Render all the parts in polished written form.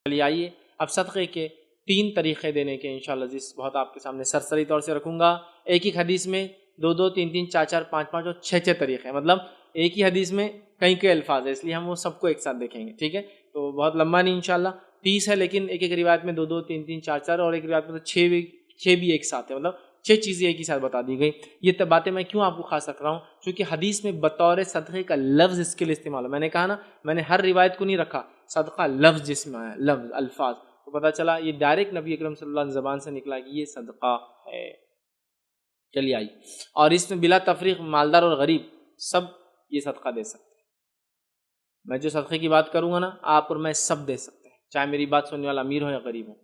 چلیے آئیے اب صدقے کے 3 طریقے دینے کے انشاءاللہ عزیز بہت آپ کے سامنے سرسری طور سے رکھوں گا۔ ایک ہی حدیث میں 2 3 4 5 اور 6 طریقے، مطلب ایک ہی حدیث میں کئی الفاظ ہیں، اس لیے ہم وہ سب کو ایک ساتھ دیکھیں گے، ٹھیک ہے؟ تو بہت لمبا نہیں انشاءاللہ، 30 ہے، لیکن ایک روایت میں 2 3 4 اور ایک روایت میں تو 6 بھی ایک ساتھ ہے، مطلب 6 چیزیں ایک ہی ساتھ بتا دی گئی۔ یہ باتیں میں کیوں آپ کو خاص رکھ رہا ہوں؟ کیونکہ حدیث میں بطور صدقے کا لفظ اس کے لیے استعمال ہو، میں نے کہا نا، میں نے ہر روایت کو نہیں رکھا، صدقہ لفظ جس میں ہے، لفظ الفاظ، تو پتہ چلا یہ ڈائریکٹ نبی اکرم صلی اللہ علیہ وسلم زبان سے نکلا کہ یہ صدقہ ہے۔ چلیے آئیے، اور اس میں بلا تفریق مالدار اور غریب سب یہ صدقہ دے سکتے ہیں۔ میں جو صدقے کی بات کروں گا نا، آپ اور میں سب دے سکتے ہیں، چاہے میری بات سننے والا امیر ہو یا غریب ہو،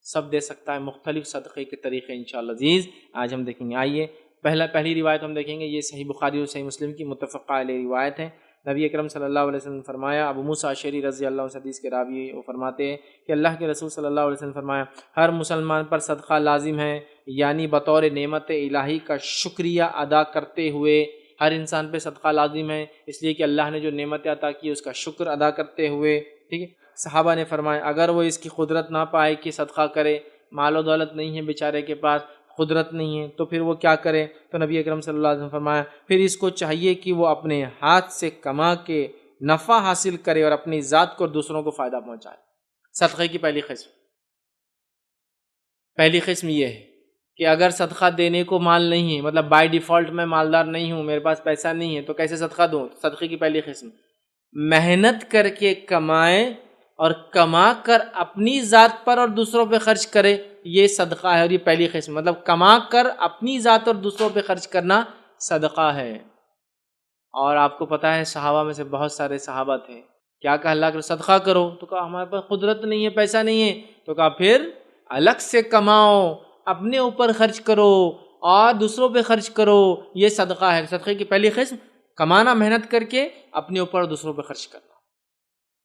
سب دے سکتا ہے۔ مختلف صدقے کے طریقے انشاءاللہ عزیز آج ہم دیکھیں گے۔ آئیے پہلی روایت ہم دیکھیں گے، یہ صحیح بخاری اور صحیح مسلم کی متفقہ علیہ روایت ہے۔ نبی اکرم صلی اللہ علیہ وسلم نے فرمایا، ابو موسیٰ اشعری رضی اللہ عنہ حدیث کے راوی وہ فرماتے ہیں کہ اللہ کے رسول صلی اللہ علیہ وسلم نے فرمایا، ہر مسلمان پر صدقہ لازم ہے، یعنی بطور نعمت الہی کا شکریہ ادا کرتے ہوئے۔ ہر انسان پہ صدقہ لازم ہے، اس لیے کہ اللہ نے جو نعمت عطا کی اس کا شکر ادا کرتے ہوئے، ٹھیک ہے؟ صحابہ نے فرمایا اگر وہ اس کی قدرت نہ پائے کہ صدقہ کرے، مال و دولت نہیں ہے بیچارے کے پاس، قدرت نہیں ہے، تو پھر وہ کیا کرے؟ تو نبی اکرم صلی اللہ علیہ وسلم نے فرمایا پھر اس کو چاہیے کہ وہ اپنے ہاتھ سے کما کے نفع حاصل کرے اور اپنی ذات کو اور دوسروں کو فائدہ پہنچائے۔ صدقے کی پہلی قسم یہ ہے کہ اگر صدقہ دینے کو مال نہیں ہے، مطلب بائی ڈیفالٹ میں مالدار نہیں ہوں، میرے پاس پیسہ نہیں ہے، تو کیسے صدقہ دوں؟ صدقے کی پہلی قسم محنت کر کے کمائے اور کما کر اپنی ذات پر اور دوسروں پہ خرچ کرے، یہ صدقہ ہے۔ اور یہ پہلی قسم، مطلب کما کر اپنی ذات اور دوسروں پہ خرچ کرنا صدقہ ہے۔ اور آپ کو پتہ ہے صحابہ میں سے بہت سارے صحابہ تھے، کیا کہا اللہ کے صدقہ کرو، تو کہا ہمارے پاس قدرت نہیں ہے، پیسہ نہیں ہے، تو کہا پھر الگ سے کماؤ، اپنے اوپر خرچ کرو اور دوسروں پہ خرچ کرو، یہ صدقہ ہے۔ صدقے کی پہلی قسم کمانا، محنت کر کے اپنے اوپر اور دوسروں پہ خرچ کرنا۔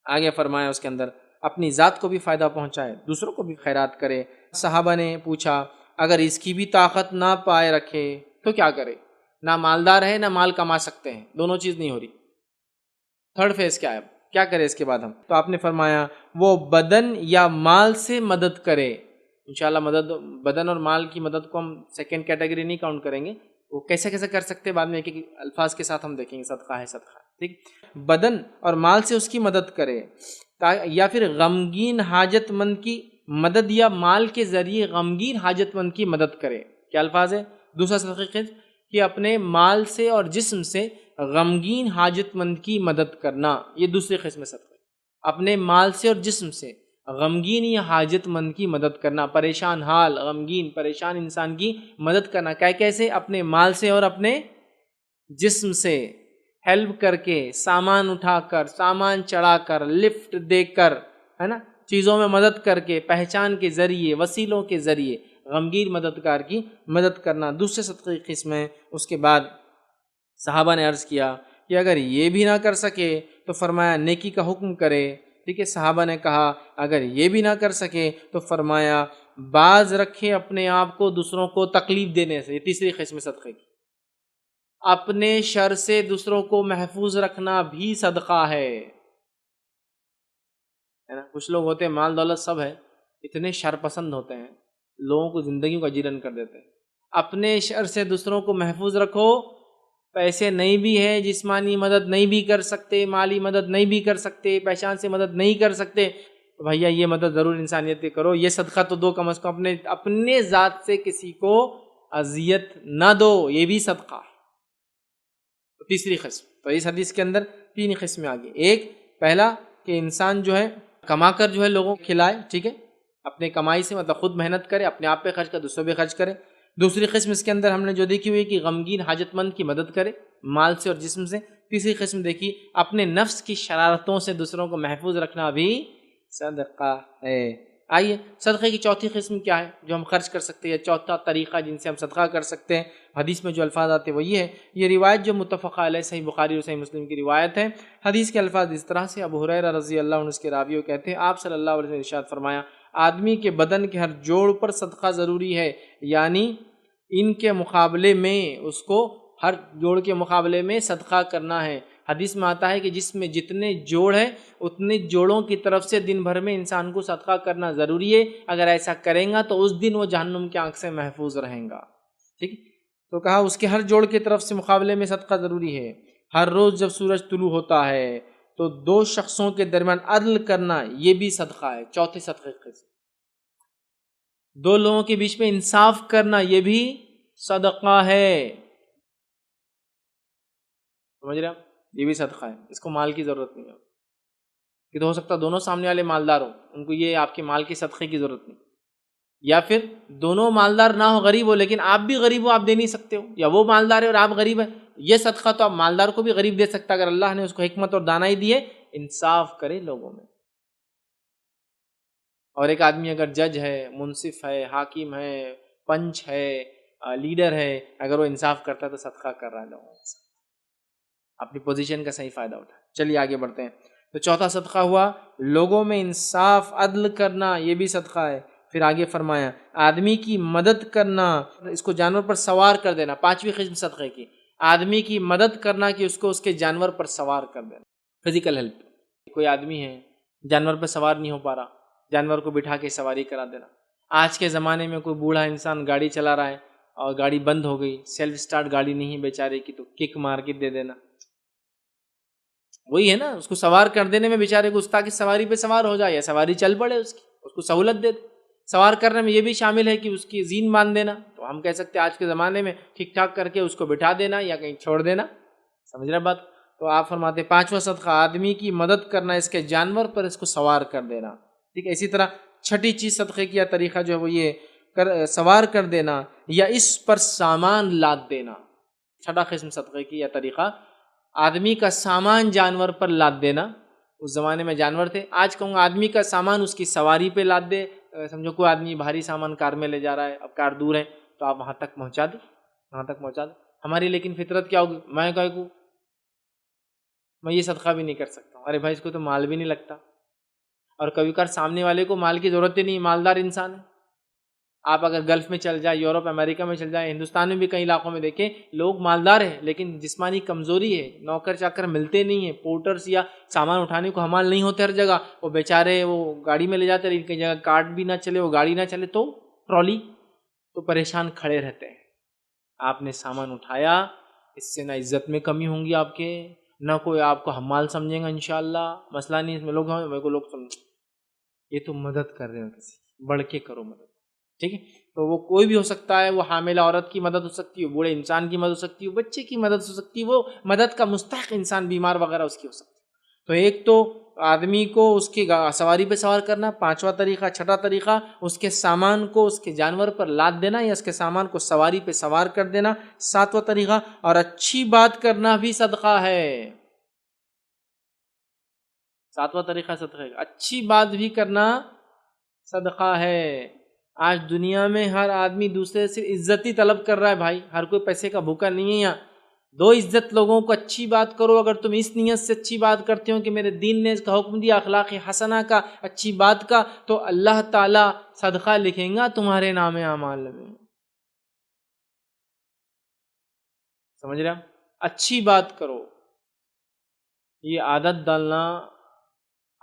آگے فرمایا اس کے اندر اپنی ذات کو بھی فائدہ پہنچائے، دوسروں کو بھی خیرات کرے۔ صحابہ نے پوچھا اگر اس کی بھی طاقت نہ پائے رکھے تو کیا کرے؟ نہ مالدار ہے نہ مال کما سکتے ہیں، دونوں چیز نہیں ہو رہی، تھرڈ فیز کیا ہے؟ کیا کرے اس کے بعد ہم؟ تو آپ نے فرمایا وہ بدن یا مال سے مدد کرے۔ انشاءاللہ بدن اور مال کی مدد کو ہم سیکنڈ کیٹیگری نہیں کاؤنٹ کریں گے، وہ کیسے کر سکتے بعد میں ایک ایک الفاظ کے ساتھ ہم دیکھیں گے، صدقہ ہے صدقہ، ٹھیک؟ بدن اور مال سے اس کی مدد کرے، یا پھر غمگین حاجت مند کی مدد یا مال کے ذریعے غمگین حاجت مند کی مدد کرے۔ کیا الفاظ ہے؟ دوسرا صدقہ کہ اپنے مال سے اور جسم سے غمگین حاجت مند کی مدد کرنا، یہ دوسری قسم صدقہ، اپنے مال سے اور جسم سے غمگین یا حاجت مند کی مدد کرنا، پریشان حال، غمگین پریشان انسان کی مدد کرنا۔ کیسے؟ اپنے مال سے اور اپنے جسم سے، ہیلپ کر کے، سامان اٹھا کر، سامان چڑھا کر، لفٹ دے کر، ہے نا، چیزوں میں مدد کر کے، پہچان کے ذریعے، وسیلوں کے ذریعے غمگین مددگار کی مدد کرنا، دوسرے صدقے کی قسم ہے۔ اس کے بعد صحابہ نے عرض کیا کہ اگر یہ بھی نہ کر سکے تو فرمایا نیکی کا حکم کرے، ٹھیک ہے؟ صحابہ نے کہا اگر یہ بھی نہ کر سکے تو فرمایا باز رکھے اپنے آپ کو دوسروں کو تکلیف دینے سے، یہ تیسری قسم صدقے کی۔ اپنے شر سے دوسروں کو محفوظ رکھنا بھی صدقہ ہے نا؟ کچھ لوگ ہوتے ہیں مال دولت سب ہے، اتنے شر پسند ہوتے ہیں، لوگوں کو زندگیوں کا جیرن کر دیتے ہیں۔ اپنے شر سے دوسروں کو محفوظ رکھو، پیسے نہیں بھی ہے، جسمانی مدد نہیں بھی کر سکتے، مالی مدد نہیں بھی کر سکتے، پہچان سے مدد نہیں کر سکتے، تو بھیا یہ مدد ضرور انسانیت کی کرو، یہ صدقہ تو دو، کم از کم اپنے ذات سے کسی کو اذیت نہ دو، یہ بھی صدقہ ہے۔ تو تیسری قسم، تو اس حدیث کے اندر 3 قسمیں آگئی۔ ایک پہلا کہ انسان جو ہے کما کر جو ہے لوگوں کو کھلائے، ٹھیک ہے، اپنے کمائی سے، مطلب خود محنت کرے، اپنے آپ پہ خرچ کرے، دوسروں پہ خرچ کرے۔ دوسری قسم اس کے اندر ہم نے جو دیکھی ہوئی کہ غمگین حاجت مند کی مدد کرے مال سے اور جسم سے۔ تیسری قسم دیکھی اپنے نفس کی شرارتوں سے دوسروں کو محفوظ رکھنا بھی صدقہ ہے۔ آئیے صدقے کی چوتھی قسم کیا ہے جو ہم خرچ کر سکتے ہیں، چوتھا طریقہ جن سے ہم صدقہ کر سکتے ہیں۔ حدیث میں جو الفاظ آتے ہیں وہ یہ ہے، یہ روایت جو متفقہ علیہ صحیح بخاری اور صحیح مسلم کی روایت ہے۔ حدیث کے الفاظ اس طرح سے، ابو ہریرہ رضی اللہ عنہ اس کے راوی کہتے ہیں آپ صلی اللہ علیہ وسلم نے ارشاد فرمایا آدمی کے بدن کے ہر جوڑ پر صدقہ ضروری ہے، یعنی ان کے مقابلے میں اس کو ہر جوڑ کے مقابلے میں صدقہ کرنا ہے۔ حدیث میں آتا ہے کہ جس میں جتنے جوڑ ہیں اتنے جوڑوں کی طرف سے دن بھر میں انسان کو صدقہ کرنا ضروری ہے. اگر ایسا کریں گا تو اس دن وہ جہنم کی آنکھ سے محفوظ رہیں گا. ٹھیک ہے. تو کہا اس کے ہر جوڑ کی طرف سے مقابلے میں صدقہ ضروری ہے. ہر روز جب سورج طلوع ہوتا ہے تو دو شخصوں کے درمیان عدل کرنا یہ بھی صدقہ ہے. چوتھے صدقے قسم دو لوگوں کے بیچ میں انصاف کرنا یہ بھی صدقہ ہے. سمجھ رہے آپ؟ یہ بھی صدقہ ہے. اس کو مال کی ضرورت نہیں ہے کہ تو ہو سکتا دونوں سامنے والے مالدار ہو, ان کو یہ آپ کے مال کے صدقے کی ضرورت نہیں, یا پھر دونوں مالدار نہ ہو, غریب ہو لیکن آپ بھی غریب ہو آپ دے نہیں سکتے ہو, یا وہ مالدار ہے اور آپ غریب ہیں, یہ صدقہ تو آپ مالدار کو بھی غریب دے سکتا اگر اللہ نے اس کو حکمت اور دانائی دی ہے. انصاف کرے لوگوں میں. اور ایک آدمی اگر جج ہے, منصف ہے, حاکم ہے, پنچ ہے, لیڈر ہے, اگر وہ انصاف کرتا ہے تو صدقہ کر رہا ہے لوگوں کے ساتھ, اپنی پوزیشن کا صحیح فائدہ اٹھا. چلیے آگے بڑھتے ہیں. تو چوتھا صدقہ ہوا لوگوں میں انصاف عدل کرنا, یہ بھی صدقہ ہے. پھر آگے فرمایا آدمی کی مدد کرنا, اس کو جانور پر سوار کر دینا. پانچویں قسم صدقے کی آدمی کی مدد کرنا کہ اس کو اس کے جانور پر سوار کر دینا. Physical help. کوئی آدمی ہے جانور پر سوار نہیں ہو پا رہا, جانور کو بٹھا کے سواری کرا دینا. آج کے زمانے میں کوئی بوڑھا انسان گاڑی چلا رہا ہے اور گاڑی بند ہو گئی, سیلف سٹارٹ گاڑی نہیں بیچارے کی, تو کک مار کے دے دینا. وہی ہے نا, اس کو سوار کر دینے میں بیچارے کو, اس تاکہ سواری پہ سوار ہو جائے یا سواری چل پڑے, اس کو سہولت دے دے. سوار کرنے میں یہ بھی شامل ہے کہ اس کی زین باندھ دینا. تو ہم کہہ سکتے ہیں آج کے زمانے میں ٹھیک ٹھاک کر کے اس کو بٹھا دینا یا کہیں چھوڑ دینا. سمجھ رہے بات؟ تو آپ فرماتے پانچواں صدقہ آدمی کی مدد کرنا, اس کے جانور پر اس کو سوار کر دینا. ٹھیک ہے. اسی طرح چھٹی چیز صدقے کی طریقہ جو ہے وہ یہ سوار کر دینا یا اس پر سامان لاد دینا. چھٹا قسم صدقے کی یا طریقہ آدمی کا سامان جانور پر لاد دینا. اس زمانے میں جانور تھے, آج کہوں گا آدمی کا سامان اس کی سواری پہ لاد دے. سمجھو کوئی آدمی بھاری سامان کار میں لے جا رہا ہے, اب کار دور ہے تو آپ وہاں تک پہنچا دیں, وہاں تک پہنچا دیں. ہماری لیکن فطرت کیا ہوگی, میں یہ صدقہ بھی نہیں کر سکتا ہوں. ارے بھائی اس کو تو مال بھی نہیں لگتا, اور کبھی کبھار سامنے والے کو مال کی ضرورت ہی نہیں, مالدار انسان ہے. آپ اگر گلف میں چل جائیں, یورپ امریکہ میں چل جائیں, ہندوستان میں بھی کئی علاقوں میں دیکھیں لوگ مالدار ہیں لیکن جسمانی کمزوری ہے, نوکر چاکر ملتے نہیں ہیں, پورٹرز یا سامان اٹھانے کو حمال نہیں ہوتے ہر جگہ, وہ بیچارے وہ گاڑی میں لے جاتے لیکن کئی جگہ کارٹ بھی نہ چلے, وہ گاڑی نہ چلے تو ٹرالی, تو پریشان کھڑے رہتے ہیں. آپ نے سامان اٹھایا, اس سے نہ عزت میں کمی ہوں گی آپ کے, نہ کوئی آپ کو حمال سمجھیں گا انشاءاللہ. مسئلہ نہیں اس میں. لوگ سمجھ یہ تو مدد کر رہے ہو, کسی بڑھ کے کرو مدد. ٹھیک ہے. تو وہ کوئی بھی ہو سکتا ہے, وہ حاملہ عورت کی مدد ہو سکتی ہے, بوڑھے انسان کی مدد ہو سکتی ہے, بچے کی مدد ہو سکتی ہے, وہ مدد کا مستحق انسان بیمار وغیرہ اس کی ہو سکتی ہے. تو ایک تو آدمی کو اس کی سواری پہ سوار کرنا, پانچواں طریقہ. چھٹا طریقہ اس کے سامان کو اس کے جانور پر لاد دینا یا اس کے سامان کو سواری پہ سوار کر دینا. ساتواں طریقہ اور اچھی بات کرنا بھی صدقہ ہے. ساتواں طریقہ صدقہ ہے, اچھی بات بھی کرنا صدقہ ہے. آج دنیا میں ہر آدمی دوسرے سے عزت ہی طلب کر رہا ہے بھائی, ہر کوئی پیسے کا بھوکا نہیں ہے. یہاں دو عزت لوگوں کو اچھی بات کرو. اگر تم اس نیت سے اچھی بات کرتے ہو کہ میرے دین نے اس کا حکم دیا اخلاق حسنہ کا, اچھی بات کا, تو اللہ تعالیٰ صدقہ لکھیں گا تمہارے نام اعمال میں. سمجھ رہے ہیں؟ اچھی بات کرو. یہ عادت ڈالنا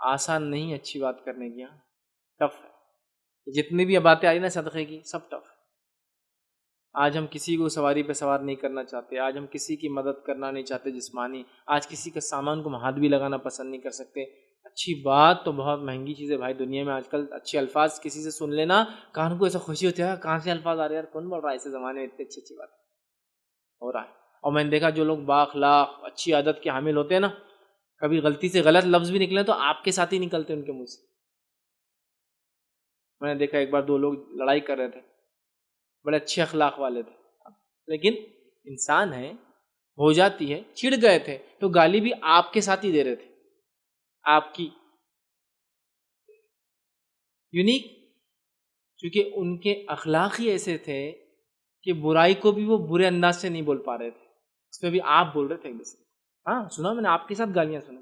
آسان نہیں ہے, اچھی بات کرنے کی, ٹف ہے. جتنی بھی باتیں آئی نا صدقے کی سب ٹف. آج ہم کسی کو سواری پہ سوار نہیں کرنا چاہتے, آج ہم کسی کی مدد کرنا نہیں چاہتے جسمانی, آج کسی کے سامان کو ہاتھ بھی لگانا پسند نہیں کر سکتے. اچھی بات تو بہت مہنگی چیز ہے بھائی دنیا میں. آج کل اچھے الفاظ کسی سے سن لینا, کان کو ایسا خوشی ہوتی ہے, کہاں سے الفاظ آ رہے ہیں یار, کون بول رہا ہے ایسے زمانے میں اتنی اچھی بات ہو رہا ہے. اور میں نے دیکھا جو لوگ بااخلاق اچھی عادت کے حامل ہوتے ہیں نا, کبھی غلطی سے غلط لفظ بھی نکلے تو آپ کے ساتھ ہی نکلتے ان کے منہ سے. میں نے دیکھا ایک بار دو لوگ لڑائی کر رہے تھے, بڑے اچھے اخلاق والے تھے, لیکن انسان ہے, ہو جاتی ہے, چڑ گئے تھے تو گالی بھی آپ کے ساتھ ہی دے رہے تھے, آپ کی یونیک, کیونکہ ان کے اخلاق ہی ایسے تھے کہ برائی کو بھی وہ برے انداز سے نہیں بول پا رہے تھے. اس میں بھی آپ بول رہے تھے ایک دوسرے. ہاں سنا میں نے آپ کے ساتھ گالیاں سنا,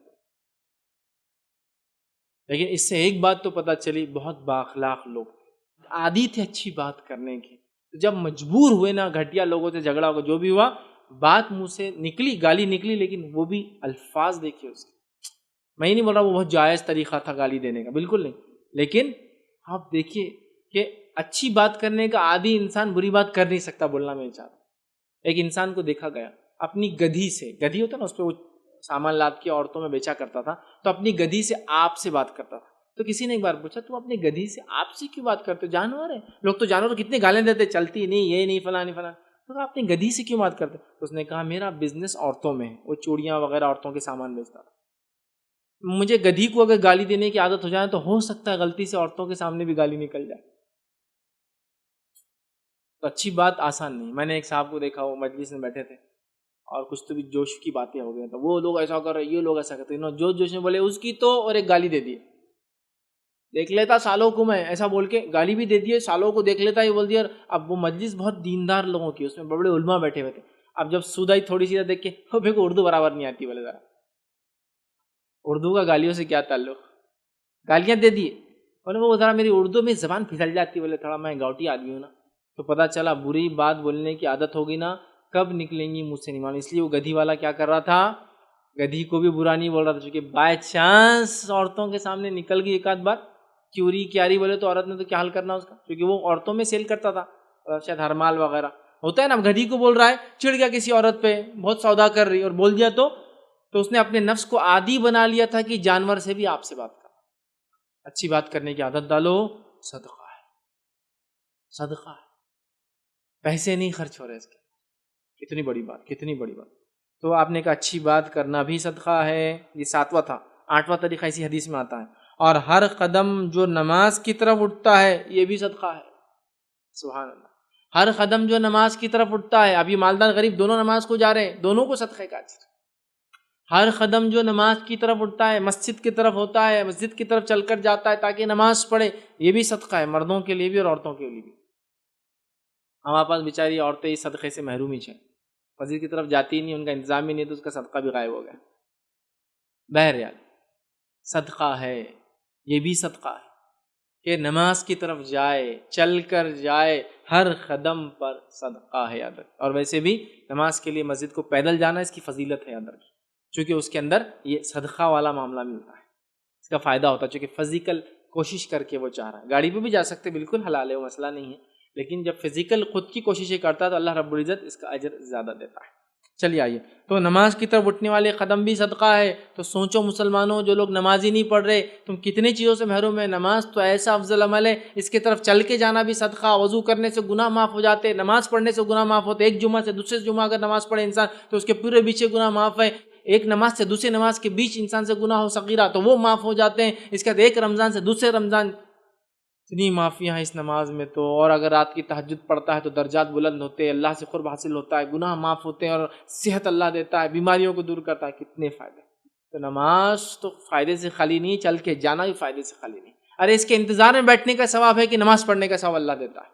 لیکن اس سے ایک بات تو پتہ چلی, بہت بااخلاق لوگ, عادی تھے اچھی بات کرنے کی. جب مجبور ہوئے نا, گھٹیا لوگوں سے جھگڑا ہو جو بھی ہوا, بات منہ سے نکلی، گالی نکلی، لیکن وہ بھی الفاظ دیکھیے اس کے. میں ہی نہیں بول رہا وہ بہت جائز طریقہ تھا گالی دینے کا، بالکل نہیں، لیکن آپ دیکھیے کہ اچھی بات کرنے کا عادی انسان بری بات کر نہیں سکتا. بولنا میں چاہتا ہوں، ایک انسان کو دیکھا گیا اپنی گدھی سے، گدھی ہوتا نا اس پہ وہ سامان لاد کے عورتوں میں بیچا کرتا تھا، تو اپنی گدھی سے آپ سے بات کرتا تھا. تو کسی نے ایک بار پوچھا تم اپنی گدھی سے آپ سے کیوں بات کرتے ہو؟ جانور ہے، لوگ تو جانور کتنے گالیں دیتے، چلتی نہیں، یہ نہیں، فلاں نہیں فلاں، تو آپ اپنی گدھی سے کیوں بات کرتے؟ تو اس نے کہا میرا بزنس عورتوں میں ہے، وہ چوڑیاں وغیرہ عورتوں کے سامان بیچتا تھا. مجھے گدھی کو اگر گالی دینے کی عادت ہو جائے تو ہو سکتا ہے غلطی سے عورتوں کے سامنے بھی گالی نکل جائے. تو اچھی بات آسان نہیں. میں نے ایک صاحب کو دیکھا، وہ مجلس میں بیٹھے تھے اور کچھ تو بھی جوش کی باتیں ہو گئی، تو وہ لوگ ایسا کر رہے، یہ لوگ ایسا کرتے، جوش میں بولے اس کی تو، اور ایک گالی دے دی. دیکھ لیتا سالوں کو میں، ایسا بول کے گالی بھی دے دیے، سالوں کو دیکھ لیتا، یہ بول دیا. اب وہ مجلس بہت دیندار لوگوں کی، اس میں بڑے علماء بیٹھے ہوئے تھے. اب جب سود آئی تھوڑی سی دیکھ کے، میرے کو اردو برابر نہیں آتی، بولے ذرا اردو کا گالیوں سے کیا تعلق، گالیاں دے دیے. بولے وہ ذرا میری اردو میں زبان پھسل جاتی، بولے تھوڑا میں گاؤٹی آدمی ہوں نا. تو پتہ چلا بری بات بولنے کی عادت ہوگی نا، کب نکلیں گی مجھ سے نہیں معلوم. اس لیے وہ گدھی والا کیا کر رہا تھا، گدھی کو بھی برا نہیں بول رہا تھا، چونکہ بائی چانس عورتوں کے سامنے نکل گئی ایک آدھ بات، چوری کیاری بولے تو عورت نے تو کیا حل کرنا اس کا، کیونکہ وہ عورتوں میں سیل کرتا تھا، شاید ہرمال وغیرہ ہوتا ہے نا. گدھی کو بول رہا ہے، چڑ گیا کسی عورت پہ، بہت سودا کر رہی اور بول دیا تو اس نے اپنے نفس کو عادی بنا لیا تھا کہ جانور سے بھی آپ سے بات کرنا. اچھی بات کرنے کی عادت ڈالو، صدقہ ہے، صدقہ ہے، پیسے نہیں خرچ ہو رہے اس کے. کتنی بڑی بات، کتنی بڑی بات. تو آپ نے کہا اچھی بات کرنا بھی صدقہ ہے. یہ 7واں تھا. 8واں طریقہ اسی حدیث میں آتا ہے، اور ہر قدم جو نماز کی طرف اٹھتا ہے یہ بھی صدقہ ہے. سبحان اللہ. ہر قدم جو نماز کی طرف اٹھتا ہے، اب یہ مالدار غریب دونوں نماز کو جا رہے ہیں، دونوں کو صدقے کا اجر. ہر قدم جو نماز کی طرف اٹھتا ہے، مسجد کی طرف ہوتا ہے، مسجد کی طرف چل کر جاتا ہے تاکہ نماز پڑھے، یہ بھی صدقہ ہے، مردوں کے لیے بھی اور عورتوں کے لیے بھی. ہمارے پاس بیچاری عورتیں اس صدقے سے محروم ہی ہیں، مسجد کی طرف جاتی ہی نہیں، ان کا انتظام ہی نہیں، تو اس کا صدقہ بھی غائب ہو گیا. بہرحال صدقہ ہے، یہ بھی صدقہ ہے کہ نماز کی طرف جائے، چل کر جائے، ہر قدم پر صدقہ ہے. یاد رکھ. اور ویسے بھی نماز کے لیے مسجد کو پیدل جانا اس کی فضیلت ہے، یاد رکھ، چونکہ اس کے اندر یہ صدقہ والا معاملہ ملتا ہے، اس کا فائدہ ہوتا ہے، چونکہ فزیکل کوشش کر کے وہ چاہ رہا ہے. گاڑی پہ بھی جا سکتے، بالکل حلال ہے، وہ مسئلہ نہیں ہے، لیکن جب فزیکل خود کی کوششیں کرتا ہے تو اللہ رب العزت اس کا اجر زیادہ دیتا ہے. چلیے آئیے، تو نماز کی طرف اٹھنے والے قدم بھی صدقہ ہے. تو سوچو مسلمانوں، جو لوگ نمازی نہیں پڑھ رہے، تم کتنی چیزوں سے محروم ہے. نماز تو ایسا افضل عمل ہے، اس کی طرف چل کے جانا بھی صدقہ. وضو کرنے سے گناہ معاف ہو جاتے، نماز پڑھنے سے گناہ معاف ہوتے. ایک جمعہ سے دوسرے جمعہ اگر نماز پڑھے انسان تو اس کے پورے پیچھے گناہ معاف ہے. ایک نماز سے دوسری نماز کے بیچ انسان سے گناہ ہو صغیرہ تو وہ معاف ہو جاتے ہیں. اس کے بعد ایک رمضان سے دوسرے رمضان، اتنی معافیاں ہیں اس نماز میں. تو اور اگر رات کی تہجد پڑھتا ہے تو درجات بلند ہوتے ہیں، اللہ سے قرب حاصل ہوتا ہے، گناہ معاف ہوتے ہیں، اور صحت اللہ دیتا ہے، بیماریوں کو دور کرتا ہے. کتنے فائدے. تو نماز تو فائدے سے خالی نہیں، چل کے جانا بھی فائدے سے خالی نہیں. ارے اس کے انتظار میں بیٹھنے کا ثواب ہے کہ نماز پڑھنے کا ثواب اللہ دیتا ہے.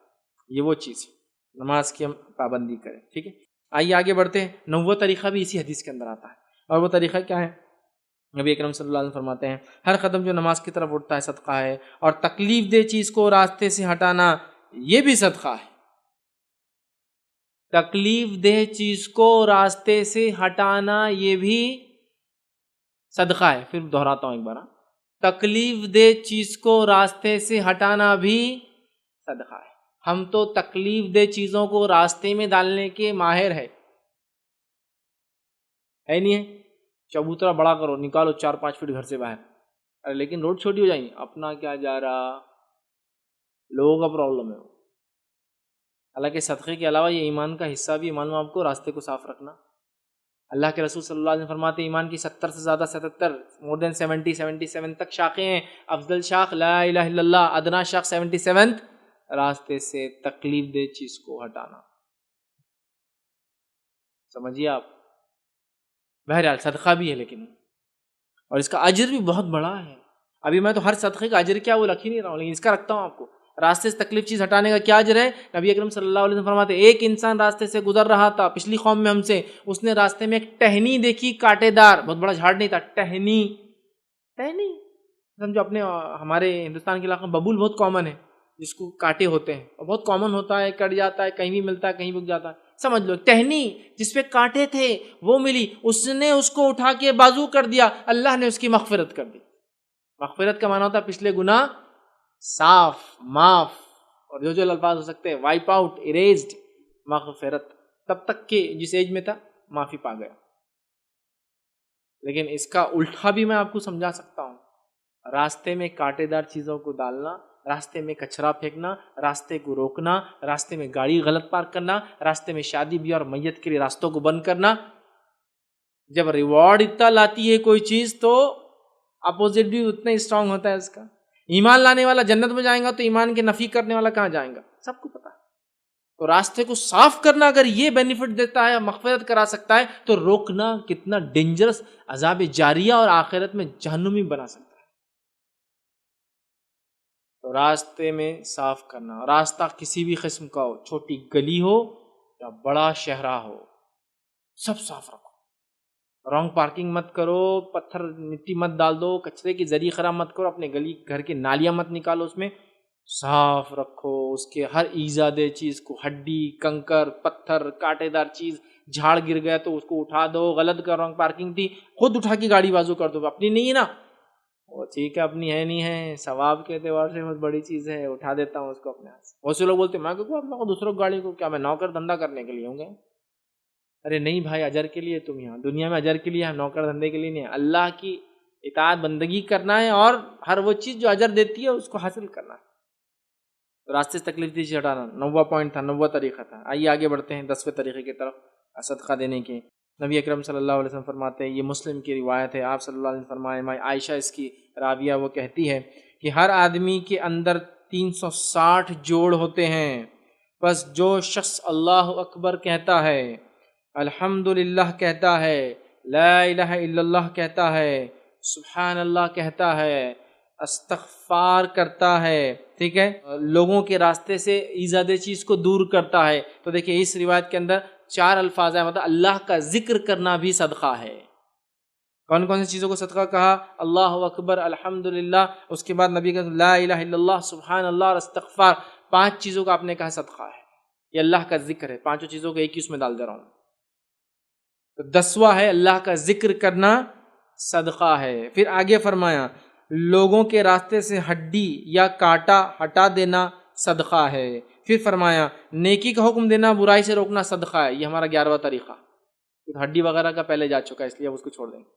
یہ وہ چیز ہے، نماز کی ہم پابندی کریں. ٹھیک ہے، آئیے آگے بڑھتے ہیں. 9واں طریقہ بھی اسی حدیث کے اندر آتا ہے، اور وہ طریقہ کیا ہے؟ نبی اکرم صلی اللہ علیہ وسلم فرماتے ہیں ہر قدم جو نماز کی طرف اٹھتا ہے صدقہ ہے، اور تکلیف دہ چیز کو راستے سے ہٹانا یہ بھی صدقہ ہے. تکلیف دہ چیز کو راستے سے ہٹانا یہ بھی صدقہ ہے. پھر دہراتا ہوں ایک بار، تکلیف دہ چیز کو راستے سے ہٹانا بھی صدقہ ہے. ہم تو تکلیف دہ چیزوں کو راستے میں ڈالنے کے ماہر ہے نہیں ہے. چبوترا بڑا کرو، نکالو 4-5 فٹ گھر سے باہر، ارے لیکن روڈ چھوٹی ہو جائیں گی، اپنا کیا جا رہا، لوگوں کا پرابلم ہے. حالانکہ صدقے کے علاوہ یہ ایمان کا حصہ بھی، ایمان آپ کو راستے کو صاف رکھنا. اللہ کے رسول صلی اللہ علیہ وسلم فرماتے ہیں ایمان کی 70 سے زیادہ 77 more than 77 تک شاخیں ہیں. افضل شاخ لا الہ الا اللہ، ادنا شاخ 77 راستے سے تکلیف دہ چیز کو ہٹانا. سمجھیے آپ. بہرحال صدقہ بھی ہے لیکن، اور اس کا اجر بھی بہت بڑا ہے. ابھی میں تو ہر صدقے کا اجر کیا وہ رکھ ہی نہیں رہا ہوں، لیکن اس کا رکھتا ہوں آپ کو. راستے سے تکلیف چیز ہٹانے کا کیا اجر ہے؟ نبی اکرم صلی اللہ علیہ وسلم فرماتے ہیں ایک انسان راستے سے گزر رہا تھا، پچھلی قوم میں ہم سے، اس نے راستے میں ایک ٹہنی دیکھی، کانٹے دار، بہت بڑا جھاڑ نہیں تھا، ٹہنی سمجھو. اپنے ہمارے ہندوستان کے علاقے میں ببول بہت کامن ہے، جس کو کانٹے ہوتے ہیں، اور بہت کامن ہوتا ہے، کٹ جاتا ہے، کہیں بھی ملتا ہے، کہیں بک جاتا ہے. سمجھ لو ٹہنی جس پہ کانٹے تھے وہ ملی، اس نے اس کو اٹھا کے بازو کر دیا، اللہ نے اس کی مغفرت کر دی۔ مغفرت کا معنی ہوتا ہے پچھلے گناہ صاف، معاف، اور جو جو الفاظ ہو سکتے ہیں وائپ آؤٹ، اریزڈ، مغفرت، تب تک کہ جس ایج میں تھا معافی پا گیا۔ لیکن اس کا الٹا بھی میں آپ کو سمجھا سکتا ہوں، راستے میں کانٹے دار چیزوں کو ڈالنا، راستے میں کچرا پھینکنا، راستے کو روکنا، راستے میں گاڑی غلط پارک کرنا، راستے میں شادی بیاہ اور میت کے لیے راستوں کو بند کرنا، جب ریوارڈ اتنا لاتی ہے کوئی چیز تو اپوزٹ بھی اتنا اسٹرانگ ہوتا ہے اس کا۔ ایمان لانے والا جنت میں جائے گا تو ایمان کے نفی کرنے والا کہاں جائے گا، سب کو پتا ہے۔ تو راستے کو صاف کرنا اگر یہ بینیفٹ دیتا ہے، مغفرت کرا سکتا ہے، تو روکنا کتنا ڈینجرس عذاب جاریہ اور آخرت میں جہنمی بنا سکتا ہے۔ تو راستے میں صاف کرنا، راستہ کسی بھی قسم کا ہو، چھوٹی گلی ہو یا بڑا شہرہ ہو، سب صاف رکھو۔ رانگ پارکنگ مت کرو، پتھر مٹی مت ڈال دو، کچرے کی ذریعہ خراب مت کرو، اپنے گلی گھر کی نالیاں مت نکالو، اس میں صاف رکھو۔ اس کے ہر ایجاد چیز کو، ہڈی، کنکر، پتھر، کانٹے دار چیز، جھاڑ گر گیا تو اس کو اٹھا دو، غلط کر رانگ پارکنگ تھی خود اٹھا کے گاڑی بازو کر دو، اپنی نہیں ہے نا وہ ٹھیک ہے، اپنی ہے نہیں ہے، ثواب کے اعتبار سے بہت بڑی چیز ہے، اٹھا دیتا ہوں اس کو اپنے ہاتھ سے۔ بہت سے لوگ بولتے ہیں میں کیوں اپنا دوسروں کی گاڑی کو، کیا میں نوکر دھندا کرنے کے لیے ہوں گے؟ ارے نہیں بھائی، اجر کے لیے تم یہاں دنیا میں اجر کے لیے، نوکر دھندے کے لیے نہیں ہے، اللہ کی اطاعت بندگی کرنا ہے اور ہر وہ چیز جو اجر دیتی ہے اس کو حاصل کرنا ہے۔ تو راستے سے تکلیف دیجیے ہٹانا 90 پوائنٹ تھا، 90 طریقہ تھا۔ آئیے آگے بڑھتے ہیں 10ویں طریقے کی طرف، صدقہ دینے کے۔ نبی اکرم صلی اللہ علیہ وسلم فرماتے ہیں، یہ مسلم کی روایت ہے، آپ صلی اللہ علیہ وسلم فرمائے، ماں عائشہ اس کی راویہ، وہ کہتی ہے کہ ہر آدمی کے اندر 360 جوڑ ہوتے ہیں، بس جو شخص اللہ اکبر کہتا ہے، الحمدللہ کہتا ہے، لا الہ الا اللہ کہتا ہے، سبحان اللہ کہتا ہے، استغفار کرتا ہے، ٹھیک ہے، لوگوں کے راستے سے ایجاد چیز کو دور کرتا ہے۔ تو دیکھیں اس روایت کے اندر 4 الفاظ ہیں، مطلب اللہ کا ذکر کرنا بھی صدقہ ہے۔ کون کون سی چیزوں کو صدقہ کہا؟ اللہ اکبر، الحمدللہ، اس کے بعد نبی کا لا الہ الا اللہ، سبحان اللہ اور استغفار، 5 چیزوں کا آپ نے کہا صدقہ ہے، یہ اللہ کا ذکر ہے۔ 5 چیزوں کو ایک ہی اس میں ڈال دے رہا ہوں۔ تو 10واں ہے اللہ کا ذکر کرنا صدقہ ہے۔ پھر آگے فرمایا لوگوں کے راستے سے ہڈی یا کانٹا ہٹا دینا صدقہ ہے۔ پھر فرمایا نیکی کا حکم دینا، برائی سے روکنا صدقہ ہے۔ یہ ہمارا 11واں طریقہ، ہڈی وغیرہ کا پہلے جا چکا ہے اس لیے اب اس کو چھوڑ دیں گے۔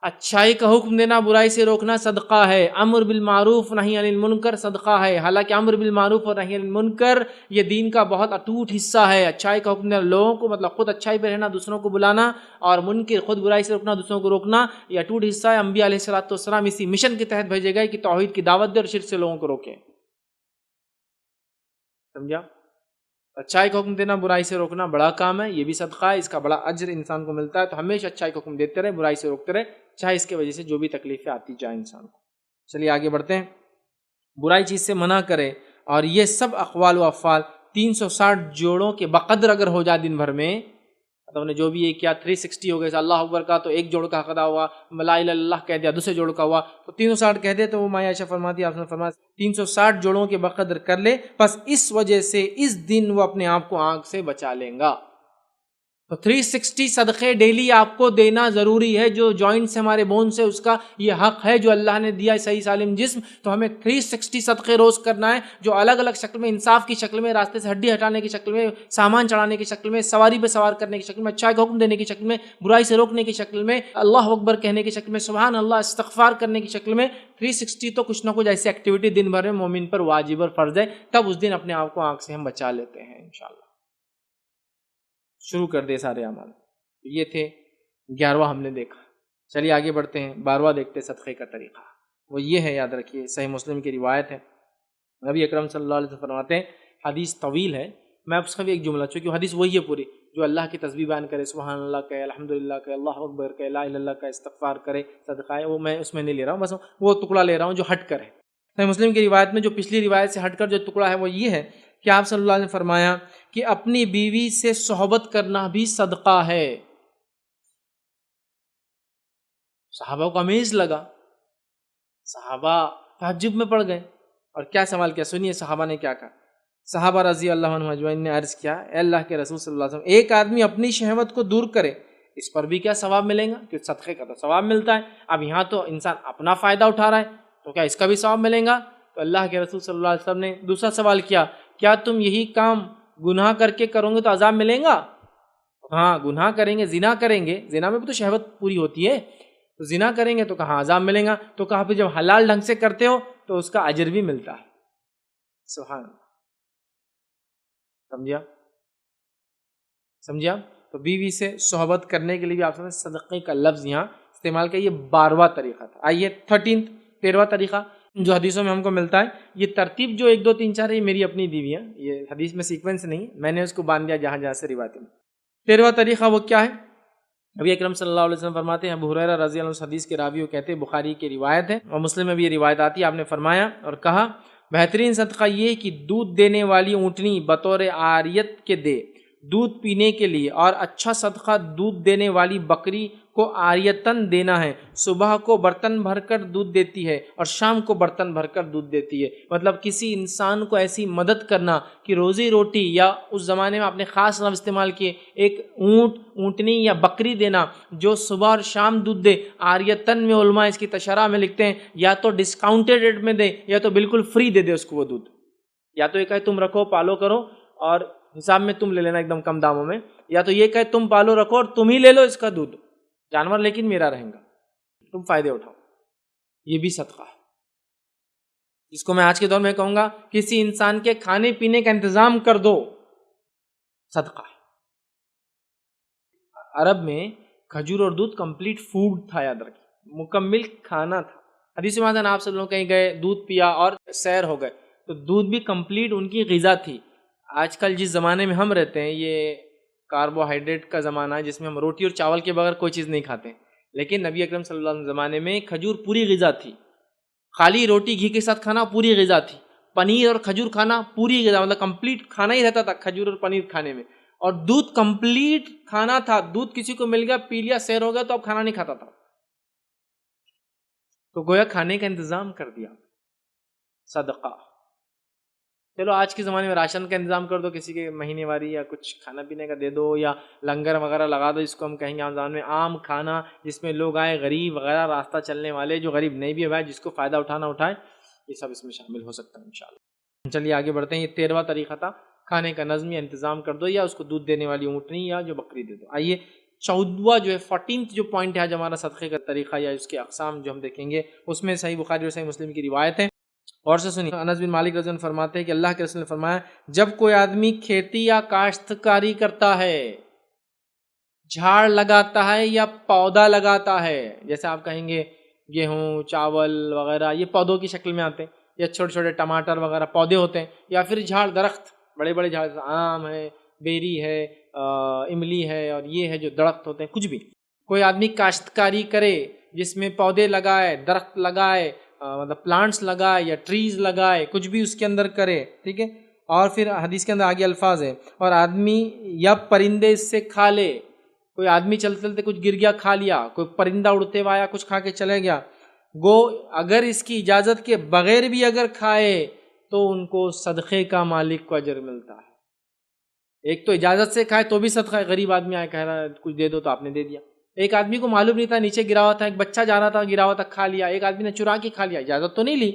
اچھائی کا حکم دینا، برائی سے روکنا صدقہ ہے۔ امر بالمعروف نہی عن المنکر صدقہ ہے۔ حالانکہ امر بالمعروف اور نہی عن المنکر یہ دین کا بہت اٹوٹ حصہ ہے۔ اچھائی کا حکم دینا، لوگوں کو مطلب خود اچھائی پہ رہنا، دوسروں کو بلانا، اور منکر خود برائی سے روکنا، دوسروں کو روکنا، یہ اٹوٹ حصہ ہے۔ انبیاء علیہ الصلوۃ والسلام اسی مشن کے تحت بھیجے گئے کہ توحید کی دعوت دے اور شرک سے لوگوں کو روکیں۔ سمجھا؟ اچھائی کا حکم دینا، برائی سے روکنا بڑا کام ہے، یہ بھی صدقہ ہے، اس کا بڑا اجر انسان کو ملتا ہے۔ تو ہمیشہ اچھائی کا حکم دیتے رہے، برائی سے روکتے رہے، چاہے اس کی وجہ سے جو بھی تکلیفیں آتی جائیں انسان کو۔ چلیے آگے بڑھتے ہیں۔ برائی چیز سے منع کرے، اور یہ سب اقوال و افعال 360 جوڑوں کے بقدر اگر ہو جائے دن بھر میں، مطلب نے جو بھی یہ کیا 360 ہو گئے، اللہ اکبر کا تو ایک جوڑ کا ادا ہوا، لا الہ الا اللہ کہہ دیا دوسرے جوڑ کا ہوا، تو 360 کہہ دے، تو وہ ماں عائشہ فرماتی ہے، آپ نے فرمایا 360 جوڑوں کے بقدر کر لے، بس اس وجہ سے اس دن وہ اپنے آپ کو آگ سے بچا لیں گا۔ تو 360 صدقے ڈیلی آپ کو دینا ضروری ہے۔ جو جوائنٹ سے ہمارے بون سے، اس کا یہ حق ہے جو اللہ نے دیا ہے صحیح سالم جسم، تو ہمیں 360 صدقے روز کرنا ہے، جو الگ الگ شکل میں، انصاف کی شکل میں، راستے سے ہڈی ہٹانے کی شکل میں، سامان چڑھانے کی شکل میں، سواری پہ سوار کرنے کی شکل میں، اچھائی کا حکم دینے کی شکل میں، برائی سے روکنے کی شکل میں، اللہ اکبر کہنے کی شکل میں، سبحان اللہ استغفار کرنے کی شکل میں، 360 تو کچھ نہ کچھ ایسی ایکٹیویٹی دن بھر میں مومن پر واجب اور فرض ہے، تب اس دن اپنے آپ کو آنکھ سے ہم بچا لیتے ہیں انشاءاللہ۔ شروع کر دے سارے اعمال۔ یہ تھے 11واں ہم نے دیکھا۔ چلیے آگے بڑھتے ہیں، 12واں دیکھتے صدقے کا طریقہ۔ وہ یہ ہے، یاد رکھیے، صحیح مسلم کی روایت ہے، نبی اکرم صلی اللہ علیہ وسلم فرماتے ہیں، حدیث طویل ہے، میں اس کا بھی ایک جملہ، چونکہ حدیث وہی ہے پوری، جو اللہ کی تسبیح بیان کرے، سبحان اللہ کہے، الحمدللہ کہے، اللہ اکبر کہے، لا الہ الا اللہ کہے، استغفار کرے، صدقہ ہے، وہ میں اس میں نہیں لے رہا ہوں، بس وہ ٹکڑا لے رہا ہوں جو ہٹ کر ہے۔ صحیح مسلم کی روایت میں جو پچھلی روایت سے ہٹ کر جو ٹکڑا ہے وہ یہ ہے کہ آپ صلی اللہ علیہ وسلم فرمایا کہ اپنی بیوی سے صحبت کرنا بھی صدقہ ہے۔ صحابہ کو امیز لگا، صحابہ تعجب میں پڑ گئے، اور کیا سوال کیا، سنیے صحابہ نے کیا کہا۔ صحابہ رضی اللہ عنہ اجمعین نے عرض کیا، اے اللہ کے رسول صلی اللہ علیہ وسلم، ایک آدمی اپنی شہوت کو دور کرے، اس پر بھی کیا ثواب ملے گا؟ کہ صدقے کا تو ثواب ملتا ہے، اب یہاں تو انسان اپنا فائدہ اٹھا رہا ہے، تو کیا اس کا بھی ثواب ملے گا؟ تو اللہ کے رسول صلی اللہ علیہ وسلم نے دوسرا سوال کیا، کیا تم یہی کام گناہ کر کے کرو گے تو عذاب ملے گا؟ ہاں، گناہ کریں گے، زنا کریں گے، زنا میں بھی تو شہوت پوری ہوتی ہے، تو زنا کریں گے تو کہاں عذاب ملے گا؟ تو کہا پھر جب حلال ڈھنگ سے کرتے ہو تو اس کا اجر بھی ملتا ہے۔ سبحان اللہ، سمجھا؟ تو بیوی سے صحبت کرنے کے لیے بھی آپ نے صدقے کا لفظ یہاں استعمال کیا، یہ 12واں طریقہ تھا۔ آئیے 13واں طریقہ جو حدیثوں میں ہم کو ملتا ہے، یہ ترتیب جو 1 2 3 4 ہے، یہ میری اپنی دی ہوئی ہے، یہ حدیث میں سیکوینس نہیں، میں نے اس کو باندھ دیا جہاں جہاں سے روایتیں۔ 13واں طریقہ وہ کیا ہے؟ نبی اکرم صلی اللہ علیہ وسلم فرماتے ہیں، ابو ہریرہ رضی اللہ عنہ حدیث کے راوی وہ کہتے ہیں، بخاری کی روایت ہے اور مسلم میں بھی یہ روایت آتی ہے، آپ نے فرمایا اور کہا، بہترین صدقہ یہ کہ دودھ دینے والی اونٹنی بطور عاریت کے دے دودھ پینے کے لیے، اور اچھا صدقہ دودھ دینے والی بکری کو عاریتاً دینا ہے، صبح کو برتن بھر کر دودھ دیتی ہے اور شام کو برتن بھر کر دودھ دیتی ہے۔ مطلب کسی انسان کو ایسی مدد کرنا کہ روزی روٹی، یا اس زمانے میں آپ نے خاص لفظ استعمال کیے، ایک اونٹنی یا بکری دینا جو صبح اور شام دودھ دے، عاریتاً میں علماء اس کی تشرح میں لکھتے ہیں یا تو ڈسکاؤنٹڈ ریٹ میں دے یا تو بالکل فری دے دے اس کو وہ دودھ، یا تو یہ کہے تم رکھو پالو کرو اور حساب میں تم لے لینا ایک دم کم داموں میں، یا تو یہ کہے تم پالو رکھو اور تم ہی لے لو اس کا دودھ، جانور لیکن میرا رہیں گا، تم فائدے اٹھاؤ، یہ بھی صدقہ ہے۔ اس کو میں آج کے دور میں کہوں گا کسی انسان کے کھانے پینے کا انتظام کر دو، صدقہ ہے۔ عرب میں کھجور اور دودھ کمپلیٹ فوڈ تھا، یاد رکھیں، مکمل کھانا تھا۔ حدیث میں آپ سب لوگ کہیں گئے دودھ پیا اور سیر ہو گئے، تو دودھ بھی کمپلیٹ ان کی غذا تھی۔ آج کل جس زمانے میں ہم رہتے ہیں یہ کاربوہائیڈریٹ کا زمانہ ہے، جس میں ہم روٹی اور چاول کے بغیر کوئی چیز نہیں کھاتے ہیں، لیکن نبی اکرم صلی اللہ علیہ وسلم زمانے میں کھجور پوری غذا تھی، خالی روٹی گھی کے ساتھ کھانا پوری غذا تھی، پنیر اور کھجور کھانا پوری غذا، مطلب کمپلیٹ کھانا ہی رہتا تھا کھجور اور پنیر کھانے میں، اور دودھ کمپلیٹ کھانا تھا، دودھ کسی کو مل گیا پی لیا سیر ہو گیا تو اب کھانا نہیں کھاتا تھا، تو گویا کھانے کا انتظام کر دیا، صدقہ۔ چلو آج کے زمانے میں راشن کا انتظام کر دو، کسی کے مہینے واری یا کچھ کھانا پینے کا دے دو، یا لنگر وغیرہ لگا دو، جس کو ہم کہیں گے عام زبان میں عام کھانا، جس میں لوگ آئے غریب وغیرہ راستہ چلنے والے، جو غریب نہیں بھی ہے جس کو فائدہ اٹھانا اٹھائے، یہ سب اس میں شامل ہو سکتا ہے انشاءاللہ۔ چلیے آگے بڑھتے ہیں، یہ 13واں طریقہ تھا، کھانے کا نظم یا انتظام کر دو، یا اس کو دودھ دینے والی اونٹنی یا جو بکری دے دو۔ آئیے 14واں جو ہے 14th جو پوائنٹ ہے، جو ہمارا صدقے کا طریقہ یا اس کے اقسام جو ہم دیکھیں گے، اس میں صحیح بخاری اور صحیح مسلم کی روایت ہے، اور سے سنیے، انس بن مالک رضی اللہ عنہ فرماتے ہیں کہ اللہ کے رسول نے فرمایا، جب کوئی آدمی کھیتی یا کاشتکاری کرتا ہے، جھاڑ لگاتا ہے یا پودا لگاتا ہے، جیسے آپ کہیں گے گیہوں چاول وغیرہ یہ پودوں کی شکل میں آتے ہیں، یا چھوٹے چھوٹے ٹماٹر وغیرہ پودے ہوتے ہیں، یا پھر جھاڑ درخت بڑے بڑے جھاڑ، آم ہے، بیری ہے، املی ہے، اور یہ ہے جو درخت ہوتے ہیں، کچھ بھی کوئی آدمی کاشتکاری کرے جس میں پودے لگائے، درخت لگائے، مطلب پلانٹس لگائے یا ٹریز لگائے، کچھ بھی اس کے اندر کرے، ٹھیک ہے۔ اور پھر حدیث کے اندر آگے الفاظ ہے، اور آدمی یا پرندے اس سے کھا لے، کوئی آدمی چلتے چلتے کچھ گر گیا کھا لیا، کوئی پرندہ اڑتے ہوا آیا کچھ کھا کے چلے گیا، گو اگر اس کی اجازت کے بغیر بھی اگر کھائے تو ان کو صدقے کا مالک کو اجر ملتا ہے۔ ایک تو اجازت سے کھائے تو بھی صدقہ ہے، غریب آدمی آئے کہہ رہا ہے کچھ دے دو تو آپ نے دے دیا، ایک آدمی کو معلوم نہیں تھا نیچے گرا ہوا تھا، ایک بچہ جا رہا تھا گرا ہوا تھا کھا لیا، ایک آدمی نے چرا کے کھا لیا، اجازت تو نہیں لی،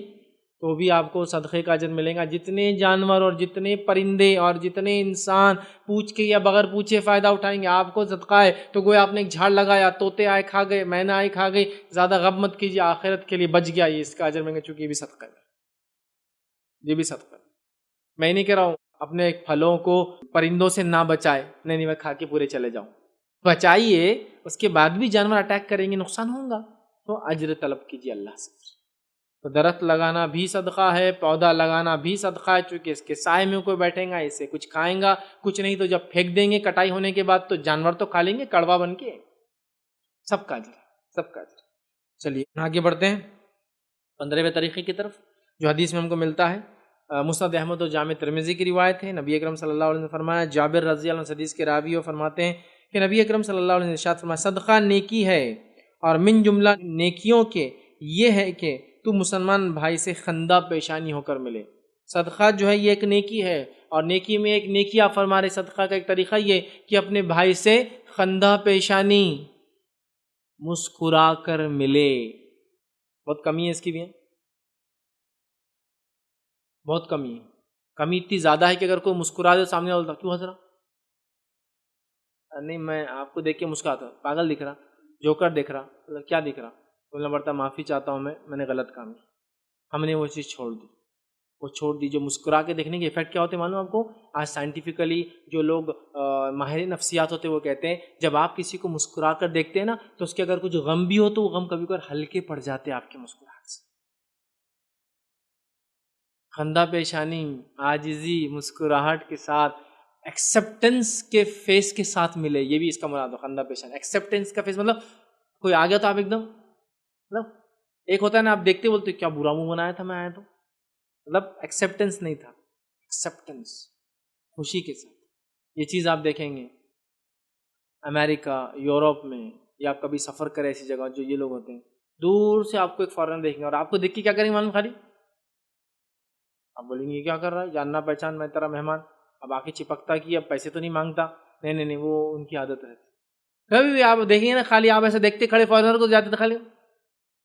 تو بھی آپ کو صدقے کا اجر ملے گا۔ جتنے جانور اور جتنے پرندے اور جتنے انسان پوچھ کے یا بغیر پوچھے فائدہ اٹھائیں گے، آپ کو صدقہ ہے، تو گویا آپ نے ایک جھاڑ لگایا، طوطے آئے کھا گئے، مینا آئے کھا گئی، زیادہ غم مت کیجیے، آخرت کے لیے بچ گیا، یہ اس کا اجر ملے گا، چونکہ یہ بھی صدقہ ہے، یہ بھی صدقہ ہے۔ میں نہیں کہہ رہا ہوں اپنے پھلوں کو پرندوں سے نہ بچائے، نہیں میں کھا کے پورے چلے جاؤں، بچائیے، اس کے بعد بھی جانور اٹیک کریں گے نقصان ہوگا، تو اجر طلب کیجیے اللہ سے۔ تو درخت لگانا بھی صدقہ ہے، پودا لگانا بھی صدقہ ہے، چونکہ اس کے سائے میں کوئی بیٹھے گا، اس سے کچھ کھائیں گا، کچھ نہیں تو جب پھینک دیں گے کٹائی ہونے کے بعد تو جانور تو کھا لیں گے کڑوا بن کے، سب کا اجر، سب کا اجر۔ چلیے آگے بڑھتے ہیں 15ویں طریقے کی طرف، جو حدیث میں ہم کو ملتا ہے، مسند احمد و جامع ترمذی کی روایت ہے، نبی اکرم صلی اللہ علیہ وسلم نے فرمایا، جابر رضی اللہ عنہ حدیث کے راوی و فرماتے ہیں کہ نبی اکرم صلی اللہ علیہ وسلم نے ارشاد فرمایا، صدقہ نیکی ہے، اور من جملہ نیکیوں کے یہ ہے کہ تو مسلمان بھائی سے خندہ پیشانی ہو کر ملے، صدقہ جو ہے یہ ایک نیکی ہے، اور نیکی میں ایک نیکی آپ فرما رہے، صدقہ کا ایک طریقہ یہ کہ اپنے بھائی سے خندہ پیشانی مسکرا کر ملے. بہت کمی ہے اس کی بھی، بہت کمی ہے. کمی اتنی زیادہ ہے کہ اگر کوئی مسکرا دے سامنے والا کیوں ہنس رہا؟ نہیں میں آپ کو دیکھ کے مسکراتا ہوں، پاگل دکھ رہا، جوکر دیکھ رہا، مطلب کیا دکھ رہا؟ بولنا پڑتا معافی چاہتا ہوں میں نے غلط کام کیا. ہم نے وہ چیز چھوڑ دی، وہ چھوڑ دی. جو مسکرا کے دیکھنے کے ایفیکٹ کیا ہوتے ہیں معلوم آپ کو؟ آج سائنٹیفکلی جو لوگ ماہر نفسیات ہوتے ہیں وہ کہتے ہیں جب آپ کسی کو مسکرا کر دیکھتے ہیں نا تو اس کے اگر کچھ غم بھی ہو تو وہ غم کبھی کبھی ہلکے پڑ جاتے ہیں آپ کے مسکراہٹ سے. خندہ پیشانی، عاجزی، مسکراہٹ کے ساتھ ایکسیپٹنس کے فیس کے ساتھ ملے، یہ بھی اس کا مراد ہے. خندہ پیشانی ایکسیپٹنس کا فیس، مطلب کوئی آ گیا تو آپ ایک دم، مطلب ایک ہوتا ہے نا آپ دیکھتے بولتے کیا برا منہ بنایا تھا میں آیا تو، مطلب ایکسیپٹنس نہیں تھا، ایکسیپٹنس خوشی کے ساتھ. یہ چیز آپ دیکھیں گے امریکہ، یورپ میں، یا آپ کبھی سفر کرے ایسی جگہ جو یہ لوگ ہوتے ہیں، دور سے آپ کو ایک فارنر دیکھیں گے اور آپ کو دیکھ کے کیا کریں گے معلوم؟ خالی آپ بولیں گے یہ کیا کر رہا ہے، جاننا پہچان میں تیرا مہمان، اب آ کے چپکتا کی اب پیسے تو نہیں مانگتا، نہیں وہ ان کی عادت رہتی. کبھی بھی آپ دیکھیں گے نا خالی آپ ایسے دیکھتے کھڑے فارنر کو جاتے تو خالی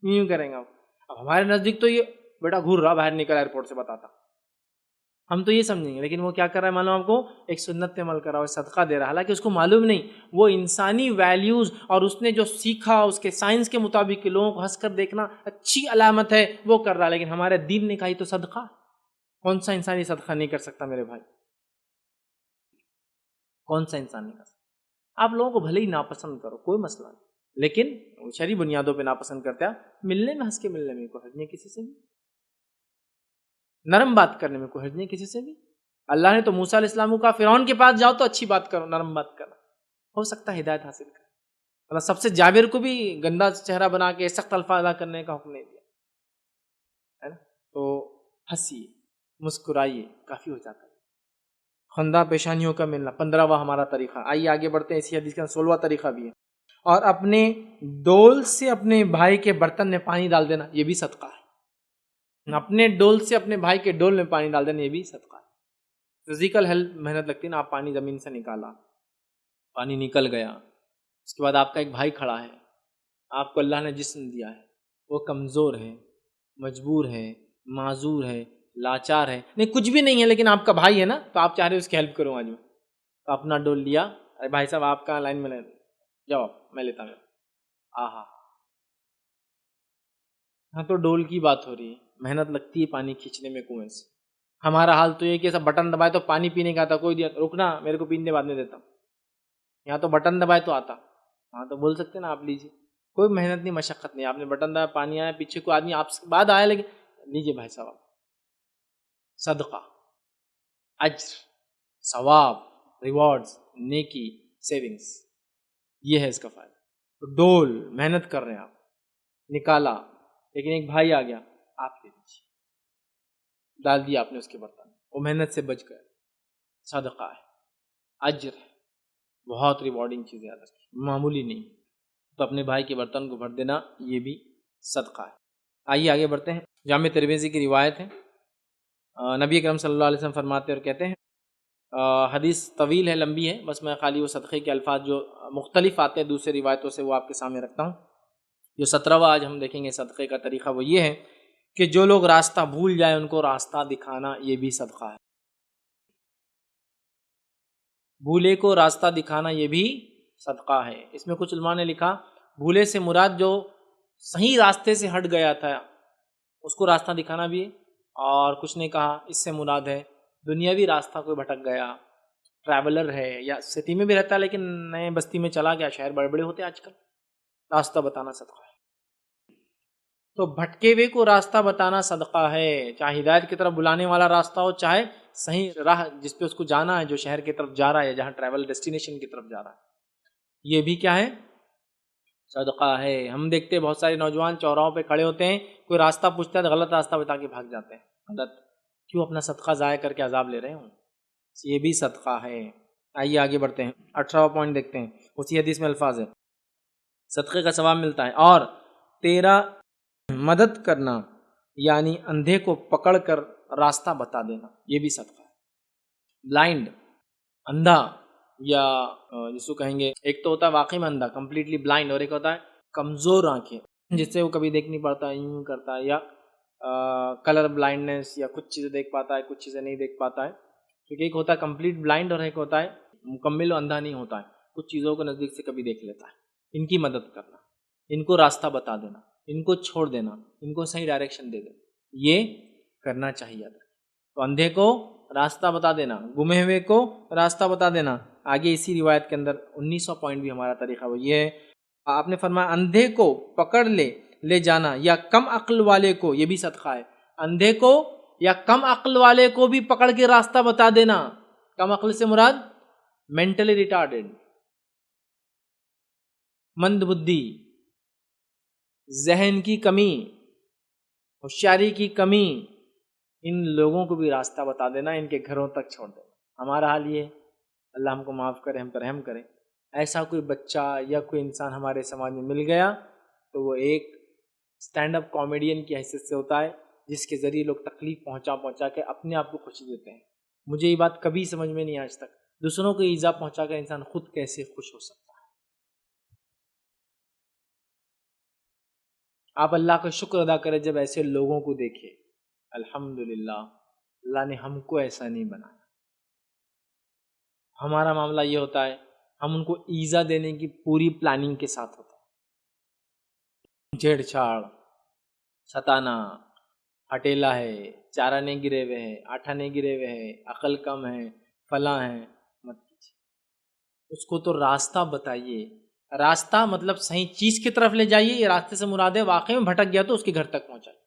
یوں کریں گے آپ. اب ہمارے نزدیک تو یہ بیٹا گھور رہا باہر نکل ایئرپورٹ سے بتاتا، ہم تو یہ سمجھیں گے، لیکن وہ کیا کر رہا ہے معلوم آپ کو؟ ایک سنت پہ عمل کر رہا ہے، صدقہ دے رہا ہے، حالانکہ اس کو معلوم نہیں وہ انسانی ویلیوز اور اس نے جو سیکھا اس کے سائنس کے مطابق کہ لوگوں کو ہنس کر دیکھنا اچھی علامت ہے وہ کر رہا ہے. لیکن ہمارے دین نے کہا یہ تو صدقہ، کون سا انسان یہ صدقہ نہیں کر سکتا میرے بھائی؟ کون سا انسان نہیں کر سکتا؟ آپ لوگوں کو بھلے ہی ناپسند کرو کوئی مسئلہ نہیں، لیکن شرعی بنیادوں پہ ناپسند کرتے ہیں. ملنے میں ہنس کے ملنے میں کوئی حرج نہیں کسی سے بھی، نرم بات کرنے میں کوئی حرج نہیں کسی سے بھی. اللہ نے تو موسیٰ علیہ السلام کو کہا فرعون کے پاس جاؤ تو اچھی بات کرو، نرم بات کرو، ہو سکتا ہے ہدایت حاصل کرے. اللہ سب سے جابر کو بھی گندا چہرہ بنا کے سخت الفاظ ادا کرنے کا حکم نہیں دیا ہے نا. تو ہنسیے، مسکرائیے، کافی ہو جاتا ہے. خندہ پیشانیوں کا ملنا 15واں ہمارا طریقہ. آئیے آگے بڑھتے ہیں. اسی حدیث کا 16واں طریقہ بھی ہے. اور اپنے ڈول سے اپنے بھائی کے برتن میں پانی ڈال دینا، یہ بھی صدقہ ہے. اپنے ڈول سے اپنے بھائی کے ڈول میں پانی ڈال دینا، یہ بھی صدقہ ہے. فزیکل ہیلپ محنت لگتی ہے نا، آپ پانی زمین سے نکالا، پانی نکل گیا، اس کے بعد آپ کا ایک بھائی کھڑا ہے، آپ کو اللہ نے جسم دیا ہے، وہ کمزور ہے، مجبور ہے، معذور ہے، لاچار ہے، نہیں کچھ بھی نہیں ہے لیکن آپ کا بھائی ہے نا تو آپ چاہ رہے اس کی ہیلپ کروں آج میں، تو اپنا ڈول لیا. ارے بھائی صاحب آپ کا لائن میں لے جاؤ، میں لیتا ہوں. ہاں تو ڈول کی بات ہو رہی ہے، محنت لگتی ہے پانی کھینچنے میں کنویں سے. ہمارا حال تو یہ کہ سب بٹن دبائے تو پانی پینے کا آتا، کوئی دیا رکنا میرے کو پینے بعد میں دیتا ہوں. یہاں تو بٹن دبائے تو آتا. ہاں تو بول سکتے نا آپ لیجیے، کوئی محنت نہیں، مشقت نہیں. آپ نے بٹن دبایا، پانی آیا، پیچھے کوئی آدمی آپ سے بعد آیا لیکن لیجیے بھائی صاحب. صدقہ، اجر، ثواب، ریوارڈز، نیکی، سیونگز، یہ ہے اس کا فائدہ. تو ڈول محنت کر رہے ہیں آپ، نکالا، لیکن ایک بھائی آ گیا، آپ لے لیجیے، ڈال دیا آپ نے اس کے برتن، وہ محنت سے بچ گئے، صدقہ ہے، اجر ہے، بہت ریوارڈنگ چیز یاد رکھیں، معمولی نہیں. تو اپنے بھائی کے برتن کو بھر دینا یہ بھی صدقہ ہے. آئیے آگے بڑھتے ہیں. جامع ترمذی کی روایت ہے، نبی اکرم صلی اللہ علیہ وسلم فرماتے اور کہتے ہیں، حدیث طویل ہے، لمبی ہے، بس میں خالی وہ صدقے کے الفاظ جو مختلف آتے ہیں دوسرے روایتوں سے وہ آپ کے سامنے رکھتا ہوں. جو 17واں آج ہم دیکھیں گے صدقے کا طریقہ وہ یہ ہے کہ جو لوگ راستہ بھول جائیں ان کو راستہ دکھانا، یہ بھی صدقہ ہے. بھولے کو راستہ دکھانا یہ بھی صدقہ ہے. اس میں کچھ علماء نے لکھا بھولے سے مراد جو صحیح راستے سے ہٹ گیا تھا اس کو راستہ دکھانا بھی ہے، اور کچھ نے کہا اس سے مراد ہے دنیاوی راستہ کوئی بھٹک گیا، ٹریولر ہے یا سٹی میں بھی رہتا ہے لیکن نئے بستی میں چلا گیا، شہر بڑے بڑے ہوتے ہیں آج کل، راستہ بتانا صدقہ ہے. تو بھٹکے ہوئے کو راستہ بتانا صدقہ ہے، چاہے ہدایت کی طرف بلانے والا راستہ ہو، چاہے صحیح راہ جس پہ اس کو جانا ہے، جو شہر کی طرف جا رہا ہے، جہاں ٹریول ڈیسٹینیشن کی طرف جا رہا ہے، یہ بھی کیا ہے؟ صدقہ ہے. ہم دیکھتے ہیں بہت سارے نوجوان چوراہوں پہ کھڑے ہوتے ہیں، کوئی راستہ پوچھتا ہے تو غلط راستہ بتا کے بھاگ جاتے ہیں. غلط، کیوں اپنا صدقہ ضائع کر کے عذاب لے رہے ہوں؟ یہ بھی صدقہ ہے. آئیے آگے بڑھتے ہیں. 18واں پوائنٹ دیکھتے ہیں. اسی حدیث میں الفاظ ہے صدقے کا ثواب ملتا ہے، اور تیرا مدد کرنا، یعنی اندھے کو پکڑ کر راستہ بتا دینا یہ بھی صدقہ ہے۔ بلائنڈ، اندھا، یا جس کو کہیں گے ایک تو ہوتا ہے واقعی میں اندھا کمپلیٹلی بلائنڈ، اور ایک ہوتا ہے کمزور آنکھیں جس سے وہ کبھی دیکھ نہیں پاتا، یوں کرتا ہے، یا کلر بلائنڈنس، یا کچھ چیزیں دیکھ پاتا ہے کچھ چیزیں نہیں دیکھ پاتا ہے، کیونکہ ایک ہوتا ہے کمپلیٹ بلائنڈ اور ایک ہوتا ہے مکمل اندھا نہیں ہوتا ہے، کچھ چیزوں کو نزدیک سے کبھی دیکھ لیتا ہے۔ ان کی مدد کرنا، ان کو راستہ بتا دینا، ان کو چھوڑ دینا، ان کو صحیح ڈائریکشن دے دینا، یہ کرنا چاہیے تھا۔ تو اندھے کو راستہ بتا دینا، گمے ہوئے کو راستہ بتا دینا۔ آگے اسی روایت کے اندر 1900 پوائنٹ بھی ہمارا طریقہ وہ یہ ہے، آپ نے فرمایا اندھے کو پکڑ لے جانا یا کم عقل والے کو، یہ بھی صدقہ ہے، اندھے کو یا کم عقل والے کو بھی پکڑ کے راستہ بتا دینا۔ کم عقل سے مراد مینٹلی ریٹارڈڈ، مند بدھی، ذہن کی کمی، ہوشیاری کی کمی، ان لوگوں کو بھی راستہ بتا دینا، ان کے گھروں تک چھوڑ دینا۔ ہمارا حال یہ، اللہ ہم کو معاف کرے، ہم پر رحم کرے، ایسا کوئی بچہ یا کوئی انسان ہمارے سماج میں مل گیا تو وہ ایک اسٹینڈ اپ کامیڈین کی حیثیت سے ہوتا ہے، جس کے ذریعے لوگ تکلیف پہنچا کے اپنے آپ کو خوشی دیتے ہیں۔ مجھے یہ بات کبھی سمجھ میں نہیں آج تک، دوسروں کو ایذا پہنچا کر انسان خود کیسے خوش ہو سکتا ہے۔ آپ اللہ کا شکر ادا کریں جب ایسے لوگوں کو دیکھیں، الحمدللہ اللہ نے ہم کو ایسا نہیں بنایا۔ ہمارا معاملہ یہ ہوتا ہے ہم ان کو ایذا دینے کی پوری پلاننگ کے ساتھ ہوتا ہے، چھیڑ چھاڑ، ستانا، ہٹیلا ہے، چارہ نہیں گرے ہوئے ہیں، آٹھا نہیں گرے ہوئے ہیں، عقل کم ہے، فلاں ہیں، مت کیجیے۔ اس کو تو راستہ بتائیے، راستہ مطلب صحیح چیز کی طرف لے جائیے، یہ راستے سے مراد ہے واقعی میں بھٹک گیا تو اس کے گھر تک پہنچائیے۔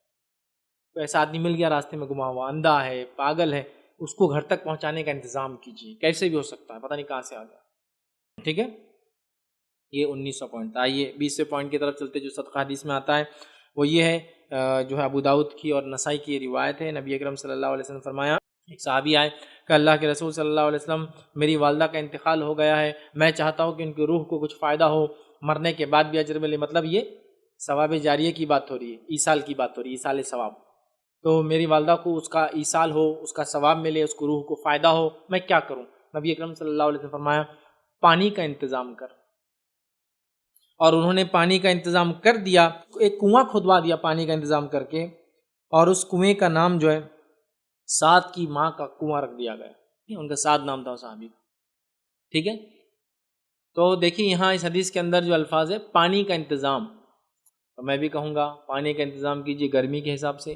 تو ایسا آدمی مل گیا راستے میں گما ہوا، اندھا ہے، پاگل ہے، اس کو گھر تک پہنچانے کا انتظام کیجیے، کیسے بھی ہو سکتا ہے، پتہ نہیں کہاں سے آ گیا۔ ٹھیک ہے، یہ 1900 پوائنٹ۔ آئیے 20ویں پوائنٹ کی طرف چلتے، جو صدقہ حدیث میں آتا ہے وہ یہ ہے، جو ہے ابو داؤد کی اور نسائی کی روایت ہے۔ نبی اکرم صلی اللہ علیہ وسلم فرمایا، ایک صحابی آئے کہ اللہ کے رسول صلی اللہ علیہ وسلم میری والدہ کا انتقال ہو گیا ہے، میں چاہتا ہوں کہ ان کی روح کو کچھ فائدہ ہو، مرنے کے بعد بھی اجر ملے، مطلب یہ ثواب جاریہ کی بات ہو رہی ہے، ایصال کی بات ہو رہی ہے، ایصال ثواب۔ تو میری والدہ کو اس کا ایصال ہو، اس کا ثواب ملے، اس کو روح کو فائدہ ہو، میں کیا کروں؟ نبی اکرم صلی اللہ علیہ وسلم فرمایا پانی کا انتظام کر۔ اور انہوں نے پانی کا انتظام کر دیا، ایک کنواں کھدوا دیا پانی کا انتظام کر کے، اور اس کنویں کا نام جو ہے سعد کی ماں کا کنواں رکھ دیا گیا، ان کا سعد نام تھا صحابی کا۔ ٹھیک ہے، تو دیکھیے یہاں اس حدیث کے اندر جو الفاظ ہے پانی کا انتظام، تو میں بھی کہوں گا پانی کا انتظام کیجیے گرمی کے حساب سے،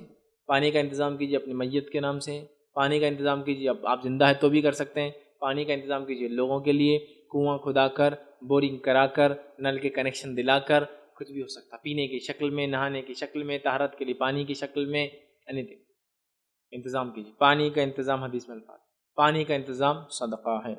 پانی کا انتظام کیجیے اپنی میت کے نام سے، پانی کا انتظام کیجیے، اب آپ زندہ ہے تو بھی کر سکتے ہیں، پانی کا انتظام کیجیے لوگوں کے لیے، کنواں کھدا کر، بورنگ کرا کر، نل کے کنیکشن دلا کر، کچھ بھی ہو سکتا، پینے کی شکل میں، نہانے کی شکل میں، طہارت کے لیے پانی کی شکل میں، اینی تھنگ انتظام کیجیے۔ پانی کا انتظام حدیث میں الفاظ، پانی کا انتظام صدقہ ہے۔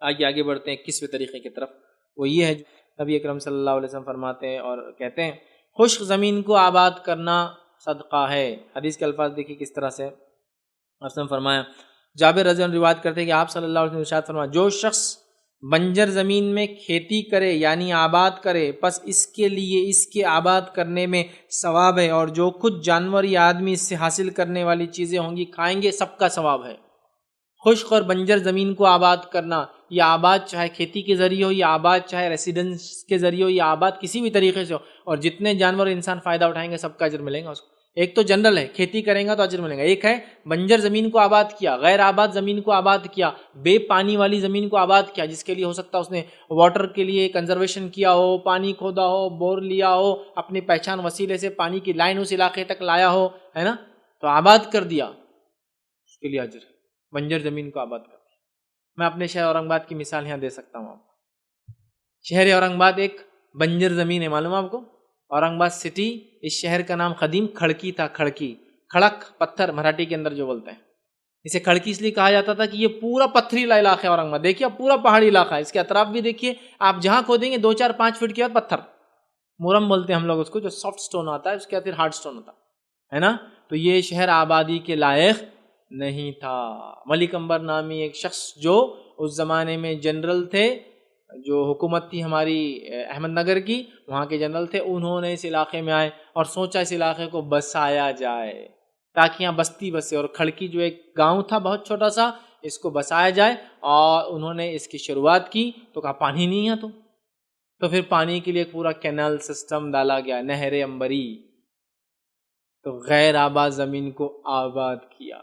آگے بڑھتے ہیں 21ویں طریقے کی طرف، وہ یہ ہے جو نبی اکرم صلی اللہ علیہ وسلم فرماتے ہیں اور کہتے ہیں خشک زمین کو آباد کرنا صدقہ ہے۔ حدیث کے الفاظ دیکھیے کس طرح سے، آپ نے فرمایا، جابر رضی اللہ عنہ روایت کرتے ہیں کہ آپ صلی اللہ علیہ وسلم ارشاد فرمایا جو شخص بنجر زمین میں کھیتی کرے یعنی آباد کرے، پس اس کے لیے اس کے آباد کرنے میں ثواب ہے، اور جو کچھ جانور یا آدمی اس سے حاصل کرنے والی چیزیں ہوں گی کھائیں گے، سب کا ثواب ہے۔ خشک اور بنجر زمین کو آباد کرنا، یا آباد چاہے کھیتی کے ذریعے ہو، یا آباد چاہے ریسیڈنس کے ذریعے ہو، یا آباد کسی بھی طریقے سے ہو، اور جتنے جانور انسان فائدہ اٹھائیں گے سب کا اجر ملے گا اس کو۔ ایک تو جنرل ہے کھیتی کریں گا تو اجر ملے گا، ایک ہے بنجر زمین کو آباد کیا، غیر آباد زمین کو آباد کیا، بے پانی والی زمین کو آباد کیا، جس کے لیے ہو سکتا ہے اس نے واٹر کے لیے کنزرویشن کیا ہو، پانی کھودا ہو، بور لیا ہو، اپنی پہچان وسیلے سے پانی کی لائن اس علاقے تک لایا ہو، ہے نا، تو آباد کر دیا، اس کے لیے اجر ہے۔ بنجر زمین کو آباد کر دیا۔ میں اپنے شہر اورنگ آباد کی مثال یہاں دے سکتا ہوں آپ کو۔ شہر اورنگ آباد ایک بنجر زمین ہے، معلوم ہے آپ کو؟ اورنگ آباد سٹی، اس شہر کا نام قدیم کھڑکی تھا، کھڑکی، کھڑک پتھر مراٹھی کے اندر جو بولتے ہیں، اسے کھڑکی اس لیے کہا جاتا تھا کہ یہ پورا پتھریلا علاقہ ہے اورنگ آباد، دیکھیے پورا پہاڑی علاقہ ہے، اس کے اطراف بھی دیکھیے، آپ جہاں کھودیں گے 2-4-5 فٹ کے بعد پتھر، مورم بولتے ہیں ہم لوگ اس کو، جو سافٹ سٹون آتا ہے، اس کے بعد پھر ہارڈ سٹون ہوتا ہے نا، تو یہ شہر آبادی کے لائق نہیں تھا۔ ملک امبر نامی ایک شخص جو اس زمانے میں جنرل تھے، جو حکومت تھی ہماری احمد نگر کی، وہاں کے جنرل تھے، انہوں نے اس علاقے میں آئے اور سوچا اس علاقے کو بسایا جائے، تاکہ یہاں بستی بسے، اور کھڑکی جو ایک گاؤں تھا بہت چھوٹا سا، اس کو بسایا جائے، اور انہوں نے اس کی شروعات کی تو کہا پانی نہیں ہے تو پھر پانی کے لیے ایک پورا کینال سسٹم ڈالا گیا، نہر عنبری، تو غیر آباد زمین کو آباد کیا۔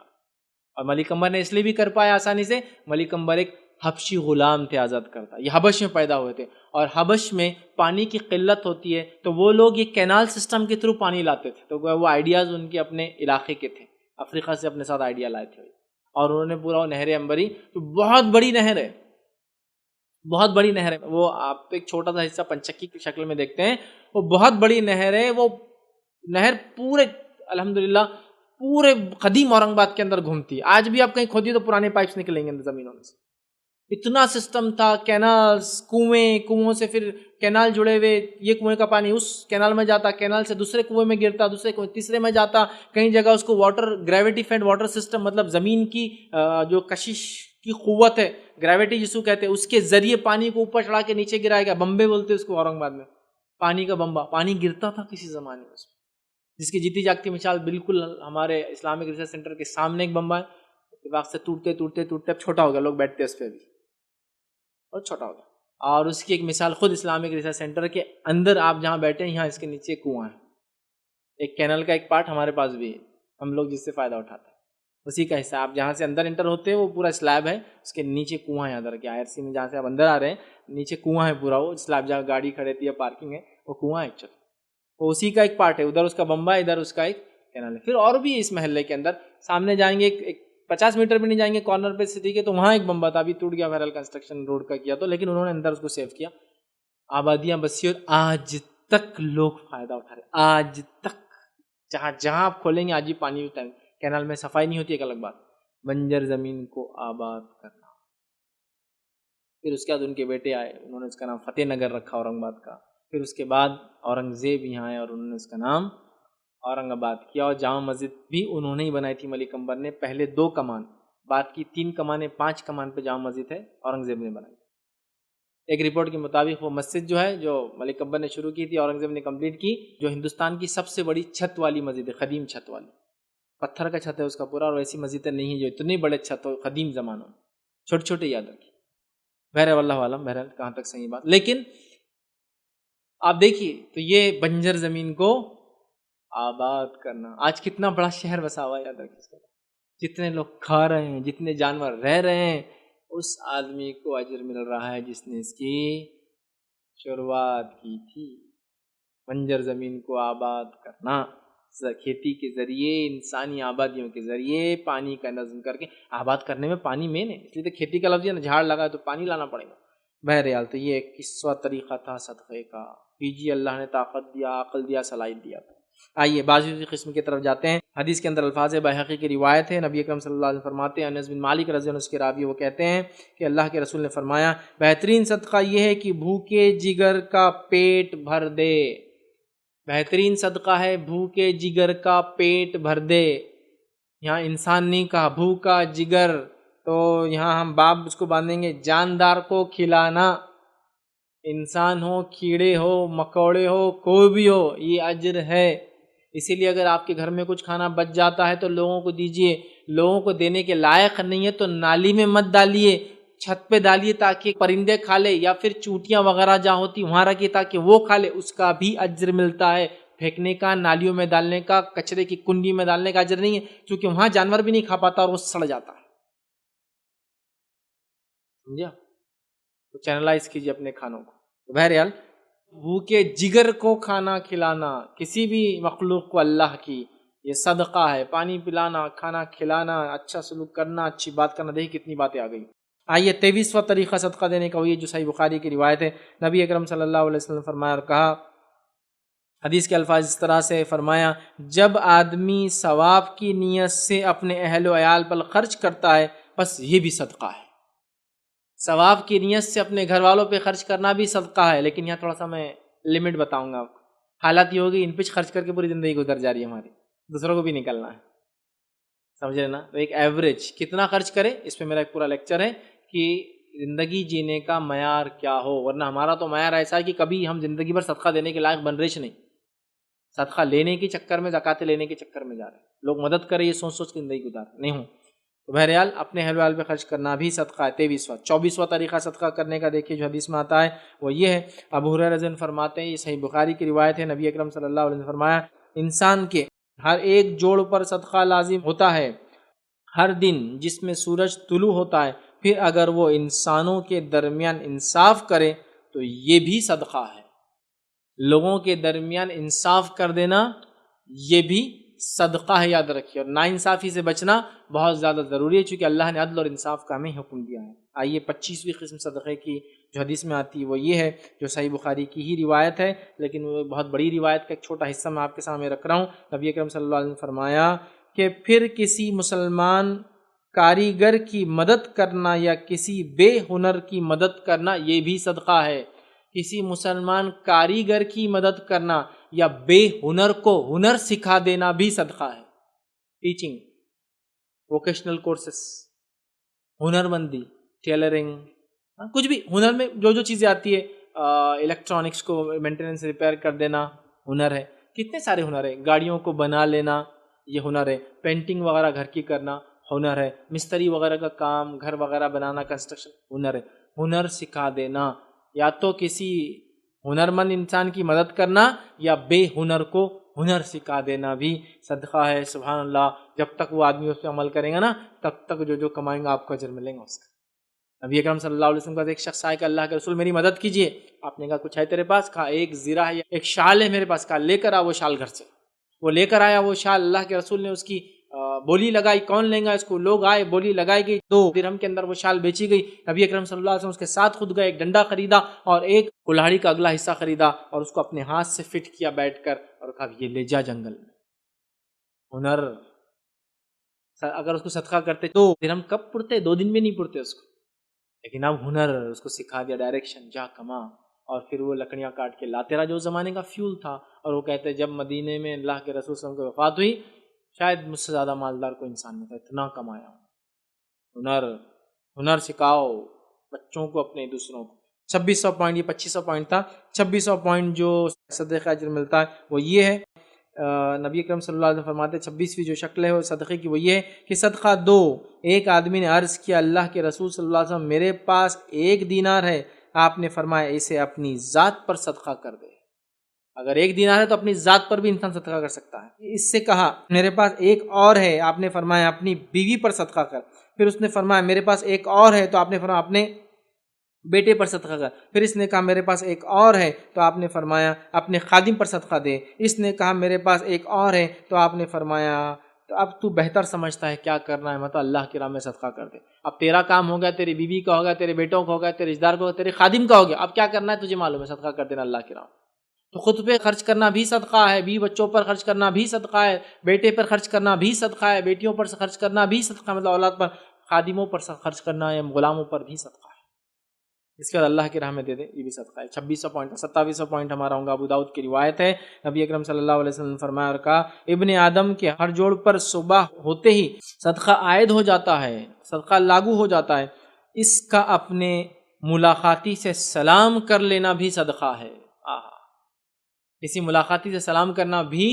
اور ملک عنبر نے اس لیے بھی کر پایا آسانی سے، ملک عنبر ایک حبشی غلام تھے آزاد کرتا، یہ حبش میں پیدا ہوئے تھے، اور حبش میں پانی کی قلت ہوتی ہے تو وہ لوگ یہ کینال سسٹم کے تھرو پانی لاتے تھے، تو وہ آئیڈیاز ان کے اپنے علاقے کے تھے، افریقہ سے اپنے ساتھ آئیڈیا لائے تھے، اور انہوں نے پورا نہر عنبری، تو بہت بڑی نہر ہے، بہت بڑی نہر ہے، وہ آپ ایک چھوٹا سا حصہ پنچکی کی شکل میں دیکھتے ہیں، وہ بہت بڑی نہر ہے، وہ نہر پورے الحمدللہ پورے قدیم اورنگ آباد کے اندر گھومتی ہے، آج بھی آپ کہیں کھودیے تو پرانے پائپس نکلیں گے زمینوں میں سے، اتنا سسٹم تھا، کینالز، کنویں سے پھر کینال جڑے ہوئے، یہ کنویں کا پانی اس کینال میں جاتا، کینال سے دوسرے کنویں میں گرتا، دوسرے کنویں تیسرے میں جاتا، کئی جگہ اس کو water gravity feed water system, مطلب زمین کی جو کشش کی قوت ہے، گریویٹی جس کو کہتے ہیں، اس کے ذریعے پانی کو اوپر چڑھا کے نیچے گرائے گا، بمبے بولتے اس کو اورنگ آباد میں، پانی کا بمبا، پانی گرتا تھا کسی زمانے میں، جس کی جیتی جاگتی مثال بالکل ہمارے اسلامک ریسرچ سینٹر کے سامنے ایک بمبا ہے، اتفاق سے ٹوٹتے ٹوٹتے ٹوٹتے اب چھوٹا ہو گیا، لوگ بیٹھتے اس پہ بھی، اور چھوٹا ہو گیا، اور اس کی ایک مثال خود اسلامک ریسرچ سینٹر کے اندر آپ جہاں بیٹھے ہیں، یہاں اس کے نیچے کنواں ہے، ایک کینل کا ایک پارٹ ہمارے پاس بھی ہے، ہم لوگ جس سے فائدہ اٹھاتے ہیں، اسی کا حصہ، آپ جہاں سے اندر انٹر ہوتے ہیں وہ پورا سلیب ہے، اس کے نیچے کنواں ہے، ادھر کے IRC میں جہاں سے آپ اندر آ رہے ہیں نیچے کنواں ہے، پورا وہ سلیب جہاں گاڑی کھڑی رہتی ہے، پارکنگ ہے، وہ کنواں ہے ایکچولی، وہ اسی کا ایک پارٹ ہے، ادھر اس کا بمبا، ادھر اس کا ایک کینل ہے۔ پھر اور بھی اس محلے کے اندر سامنے جائیں گے، ایک 50 میٹر بھی نہیں جائیں گے کارنر پہ سٹی کے، تو وہاں ایک بمبا تھا، ابھی ٹوٹ گیا، بہرحال کنسٹرکشن روڈ کا کیا تو، لیکن انہوں نے اندر اس کو سیو کیا، آبادیاں بسی، اور آج تک لوگ فائدہ اٹھا رہے، آج تک جہاں جہاں آپ کھولیں گے آج ہی پانی ہوتا ہے، کینال میں صفائی نہیں ہوتی، ایک الگ بات، بنجر زمین کو آباد کرنا۔ پھر اس کے بعد ان کے بیٹے آئے، انہوں نے اس کا نام فتح نگر رکھا اورنگ آباد کا، پھر اس کے بعد اورنگزیب یہاں آئے اور انہوں نے اس کا نام اورنگ آباد کیا، اور جامع مسجد بھی انہوں نے ہی بنائی تھی ملک عنبر نے، پہلے 2 کمان، بعد کی 3 کمانیں، 5 کمان پہ جامع مسجد ہے، اورنگزیب نے بنائی۔ ایک رپورٹ کے مطابق وہ مسجد جو ہے جو ملک عنبر نے شروع کی تھی، اورنگزیب نے کمپلیٹ کی، جو ہندوستان کی سب سے بڑی چھت والی مسجد ہے، قدیم چھت والی، پتھر کا چھت ہے اس کا پورا، اور ویسی مسجدیں نہیں ہیں جو اتنے بڑے چھت ہو قدیم زمانوں میں، چھوٹے چھوٹے یاد رکھیے، بہرحال واللہ عالم، بہرحال کہاں تک صحیح بات، لیکن آپ دیکھیے تو یہ بنجر زمین کو آباد کرنا، آج کتنا بڑا شہر بسا ہوا ہے، یاد رکھیے، جتنے لوگ کھا رہے ہیں، جتنے جانور رہ رہے ہیں، اس آدمی کو اجر مل رہا ہے جس نے اس کی شروعات کی تھی۔ بنجر زمین کو آباد کرنا، کھیتی کے ذریعے، انسانی آبادیوں کے ذریعے، پانی کا نظم کر کے آباد کرنے میں پانی مین ہے، اس لیے تو کھیتی کا لفظ ہے نا، جھاڑ لگا تو پانی لانا پڑے گا۔ بہرحال تو یہ ایک قصہ طریقہ تھا صدقے کا، کیجیے، اللہ نے طاقت دیا، عقل دیا، صلاحیت دیا تھا۔ آئیے بازی قسم کی طرف جاتے ہیں۔ حدیث کے اندر الفاظ بیہقی کی روایت ہے، نبی اکرم صلی اللہ علیہ وسلم فرماتے ہیں، انس بن مالک رضی اللہ عنہ اس کے راوی، وہ کہتے ہیں کہ اللہ کے رسول نے فرمایا، بہترین صدقہ یہ ہے کہ بھوکے جگر کا پیٹ بھر دے، بہترین صدقہ ہے بھوکے جگر کا پیٹ بھر دے، یہاں انسان نہیں کہا، بھوکا جگر، تو یہاں ہم باب اس کو باندھیں گے، جاندار کو کھلانا، انسان ہو، کیڑے ہو، مکوڑے ہو، کوئی بھی ہو، یہ اجر ہے۔ اسی لیے اگر آپ کے گھر میں کچھ کھانا بچ جاتا ہے تو لوگوں کو دیجئے، لوگوں کو دینے کے لائق نہیں ہے تو نالی میں مت ڈالیے، چھت پہ ڈالیے تاکہ پرندے کھا لے، یا پھر چونٹیاں وغیرہ جہاں ہوتی وہاں رکھیے تاکہ وہ کھا لے، اس کا بھی اجر ملتا ہے۔ پھینکنے کا، نالیوں میں ڈالنے کا، کچرے کی کنڈی میں ڈالنے کا اجر نہیں ہے، کیونکہ وہاں جانور بھی نہیں کھا پاتا اور وہ سڑ جاتا ہے، سمجھا؟ تو چینلائز کیجیے اپنے کھانوں کو۔ تو بہرحال بھوکے جگر کو کھانا کھلانا، کسی بھی مخلوق کو اللہ کی، یہ صدقہ ہے، پانی پلانا، کھانا کھلانا، اچھا سلوک کرنا، اچھی بات کرنا، دیکھیں کتنی باتیں آ گئی۔ آئیے 23واں طریقہ صدقہ دینے کا وہی جو صحیح بخاری کی روایت ہے، نبی اکرم صلی اللہ علیہ وسلم فرمایا اور کہا، حدیث کے الفاظ اس طرح سے فرمایا، جب آدمی ثواب کی نیت سے اپنے اہل و عیال پر خرچ کرتا ہے بس یہ بھی صدقہ ہے۔ ثواب کی نیت سے اپنے گھر والوں پہ خرچ کرنا بھی صدقہ ہے، لیکن یہاں تھوڑا سا میں لمٹ بتاؤں گا آپ کو۔ حالات یہ ہوگی ان پہ خرچ کر کے پوری زندگی گزر جا رہی ہے ہماری، دوسروں کو بھی نکلنا ہے، سمجھ رہے نا؟ تو ایک ایوریج کتنا خرچ کرے، اس پہ میرا ایک پورا لیکچر ہے کہ زندگی جینے کا معیار کیا ہو، ورنہ ہمارا تو معیار ایسا ہے کہ کبھی ہم زندگی بھر صدقہ دینے کے لائق بن رہے نہیں۔ صدقہ لینے کے چکر میں، زکوٰۃ لینے کے چکر میں جا رہے ہیں لوگ، مدد کرے یہ سوچ سوچ کے زندگی گزار نہیں ہوں. تو بہرحال اپنے اہل ویال پہ خرچ کرنا بھی صدقہ ہے. 23واں 24واں طریقہ صدقہ کرنے کا دیکھیے جو حدیث میں آتا ہے وہ یہ ہے. ابو ہریرہ رضی اللہ عنہ فرماتے ہیں، یہ صحیح بخاری کی روایت ہے، نبی اکرم صلی اللہ علیہ وسلم نے فرمایا انسان کے ہر ایک جوڑ پر صدقہ لازم ہوتا ہے ہر دن جس میں سورج طلوع ہوتا ہے، پھر اگر وہ انسانوں کے درمیان انصاف کرے تو یہ بھی صدقہ ہے. لوگوں کے درمیان انصاف کر دینا یہ بھی صدقہ ہے، یاد رکھیے. اور ناانصافی سے بچنا بہت زیادہ ضروری ہے چونکہ اللہ نے عدل اور انصاف کا ہمیں حکم دیا ہے. آئیے 25ویں قسم صدقے کی جو حدیث میں آتی ہے وہ یہ ہے جو صحیح بخاری کی ہی روایت ہے، لیکن وہ بہت بڑی روایت کا ایک چھوٹا حصہ میں آپ کے سامنے رکھ رہا ہوں. نبی اکرم صلی اللہ علیہ وسلم نے فرمایا کہ پھر کسی مسلمان کاریگر کی مدد کرنا یا کسی بے ہنر کی مدد کرنا یہ بھی صدقہ ہے. کسی مسلمان کاریگر کی مدد کرنا یا بے ہنر کو ہنر سکھا دینا بھی صدقہ ہے. ٹیچنگ، ووکیشنل کورسز، ہنر مندی، ٹیلرنگ، کچھ بھی ہنر میں جو جو چیزیں آتی ہے، الیکٹرانکس کو مینٹیننس ریپیئر کر دینا ہنر ہے. کتنے سارے ہنر ہے. گاڑیوں کو بنا لینا یہ ہنر ہے. پینٹنگ وغیرہ گھر کی کرنا ہنر ہے. مستری وغیرہ کا کام، گھر وغیرہ بنانا، کنسٹرکشن ہنر ہے. ہنر سکھا دینا، یا تو کسی ہنرمند انسان کی مدد کرنا یا بے ہنر کو ہنر سکھا دینا بھی صدقہ ہے. سبحان اللہ. جب تک وہ آدمی اس پہ عمل کرے گا نا تب تک جو جو کمائیں گا آپ کو اجر ملیں گا اس کا. نبی اکرم صلی اللہ علیہ وسلم کا ایک شخص آئے کہ اللہ کے رسول میری مدد کیجیے. آپ نے کہا کچھ ہے تیرے پاس؟ کہا ایک زرہ ہے، ایک شال ہے میرے پاس. کہا لے کر آ وہ شال گھر سے. وہ لے کر آیا وہ شال. اللہ کے رسول نے اس کی بولی لگائی، کون لیں گا اس کو. لوگ آئے، بولی لگائی گئی، 2 درہم کے اندر وہ شال بیچی گئی. نبی اکرم صلی اللہ علیہ وسلم اس کے ساتھ خود گئے، ایک ڈنڈا خریدا اور ایک کلہاڑی کا اگلا حصہ خریدا اور اس کو اپنے ہاتھ سے فٹ کیا بیٹھ کر اور کہا یہ لے جا جنگل میں. ہنر. اگر اس کو صدقہ کرتے 2 درہم کب پڑتے؟ 2 دن میں نہیں پڑتے اس کو. لیکن اب ہنر اس کو سکھا دیا، ڈائریکشن، جا کما. اور پھر وہ لکڑیاں کاٹ کے لا. تیرا جو زمانے کا فیول تھا. اور وہ کہتے جب مدینے میں اللہ کے رسول صلی اللہ علیہ وسلم کی وفات ہوئی شاید مجھ سے زیادہ مالدار کوئی انسان نہیں تھا، اتنا کمایا. ہنر سکھاؤ بچوں کو اپنے دوسروں کو. 2600 پوائنٹ، یہ 2500 پوائنٹ تھا. 2600 پوائنٹ جو صدقہ اجر ملتا ہے وہ یہ ہے. نبی اکرم صلی اللہ علیہ وسلم فرماتے 26ویں جو شکل ہے وہ صدقے کی وہ یہ ہے کہ صدقہ دو. ایک آدمی نے عرض کیا اللہ کے رسول صلی اللہ علیہ وسلم میرے پاس 1 دینار ہے. آپ نے فرمایا اسے اپنی ذات پر صدقہ کر دے. اگر 1 دینار ہے تو اپنی ذات پر بھی انسان صدقہ کر سکتا ہے. اس سے کہا میرے پاس 1 اور ہے. آپ نے فرمایا اپنی بیوی پر صدقہ کر. پھر اس نے فرمایا میرے پاس 1 اور ہے. تو آپ نے فرمایا اپنے بیٹے پر صدقہ کر. پھر اس نے کہا میرے پاس 1 اور ہے. تو آپ نے فرمایا اپنے خادم پر صدقہ دے. اس نے کہا میرے پاس 1 اور ہے. تو آپ نے فرمایا تو اب تو بہتر سمجھتا ہے کیا کرنا ہے، مطلب اللہ کی راہ میں صدقہ کر دے. اب تیرا کام ہو گیا، تیری بیوی کا ہو گیا، تیرے بیٹوں کا ہو گیا، تیرے رشتہ دار کا ہو گیا، تیرے خادم کا ہو گیا. اب کیا کرنا ہے تجھے معلوم ہے، صدقہ کر دینا اللہ کی راہ. تو خود پہ خرچ کرنا بھی صدقہ ہے، بیوی بچوں پر خرچ کرنا بھی صدقہ ہے، بیٹے پر خرچ کرنا بھی صدقہ ہے، بیٹیوں پر خرچ کرنا بھی صدقہ ہے، مطلب اولاد پر، خادموں پر خرچ کرنا یا غلاموں پر بھی صدقہ ہے. اس کے بعد اللہ کی راہ میں دے دے، یہ بھی صدقہ ہے. 2600 پوائنٹ. 2700 پوائنٹ ہمارا ہوگا. ابو داؤد کی روایت ہے، نبی اکرم صلی اللہ علیہ وسلم نے فرمایا اور کہا ابن آدم کے ہر جوڑ پر صبح ہوتے ہی صدقہ عائد ہو جاتا ہے، صدقہ لاگو ہو جاتا ہے. اس کا اپنے ملاقاتی سے سلام کر لینا بھی صدقہ ہے. کسی ملاقاتی سے سلام کرنا بھی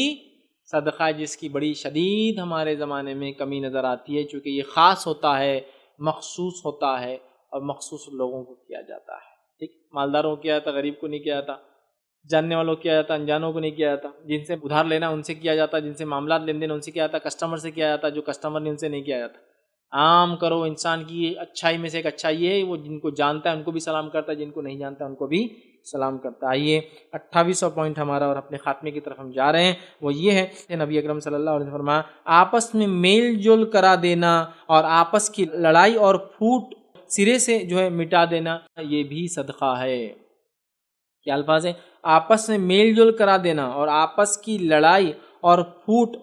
صدقہ ہے، جس کی بڑی شدید ہمارے زمانے میں کمی نظر آتی ہے، چونکہ یہ خاص ہوتا ہے، مخصوص ہوتا ہے اور مخصوص لوگوں کو کیا جاتا ہے. ٹھیک، مالداروں کو کیا جاتا، غریب کو نہیں کیا جاتا، جاننے والوں کو کیا جاتا، انجانوں کو نہیں کیا جاتا. جن سے ادھار لینا ان سے کیا جاتا، جن سے معاملات لین دین ان سے کیا جاتا، کسٹمر سے کیا جاتا، جو کسٹمر نے ان سے نہیں کیا جاتا. عام کرو. انسان کی اچھائی میں سے ایک اچھائی یہ ہے وہ جن کو جانتا ہے ان کو بھی سلام کرتا ہے، جن کو نہیں جانتا ان کو بھی سلام کرتا ہے. آئیے 2800 پوائنٹ ہمارا اور اپنے خاتمے کی طرف ہم جا رہے ہیں. وہ یہ ہے کہ نبی اکرم صلی اللہ علیہ وسلم فرمایا آپس میں میل جول کرا دینا اور آپس کی لڑائی اور پھوٹ سرے سے جو ہے مٹا دینا یہ بھی صدقہ ہے. کیا الفاظ ہے؟ آپس میں میل جول کرا دینا اور آپس کی لڑائی اور پھوٹ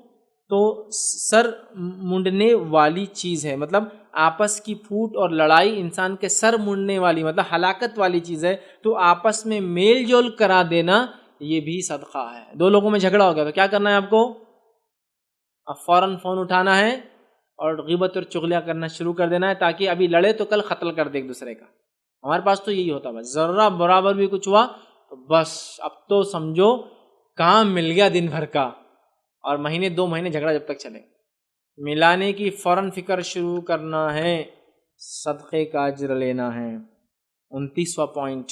تو سر منڈنے والی چیز ہے. مطلب آپس کی پھوٹ اور لڑائی انسان کے سر منڈنے والی، مطلب ہلاکت والی چیز ہے. تو آپس میں میل جول کرا دینا یہ بھی صدقہ ہے. 2 لوگوں میں جھگڑا ہو گیا تو کیا کرنا ہے آپ کو؟ اب فوراً فون اٹھانا ہے اور غیبت اور چغلیاں کرنا شروع کر دینا ہے، تاکہ ابھی لڑے تو کل قتل کر دے ایک دوسرے کا. ہمارے پاس تو یہی ہوتا ہے، بس ذرہ برابر بھی کچھ ہوا تو بس اب تو سمجھو کام مل گیا دن بھر کا، اور مہینے 2 مہینے جھگڑا جب تک چلے، ملانے کی فوراً فکر شروع کرنا ہے، صدقے کا اجر لینا ہے۔ 29واں پوائنٹ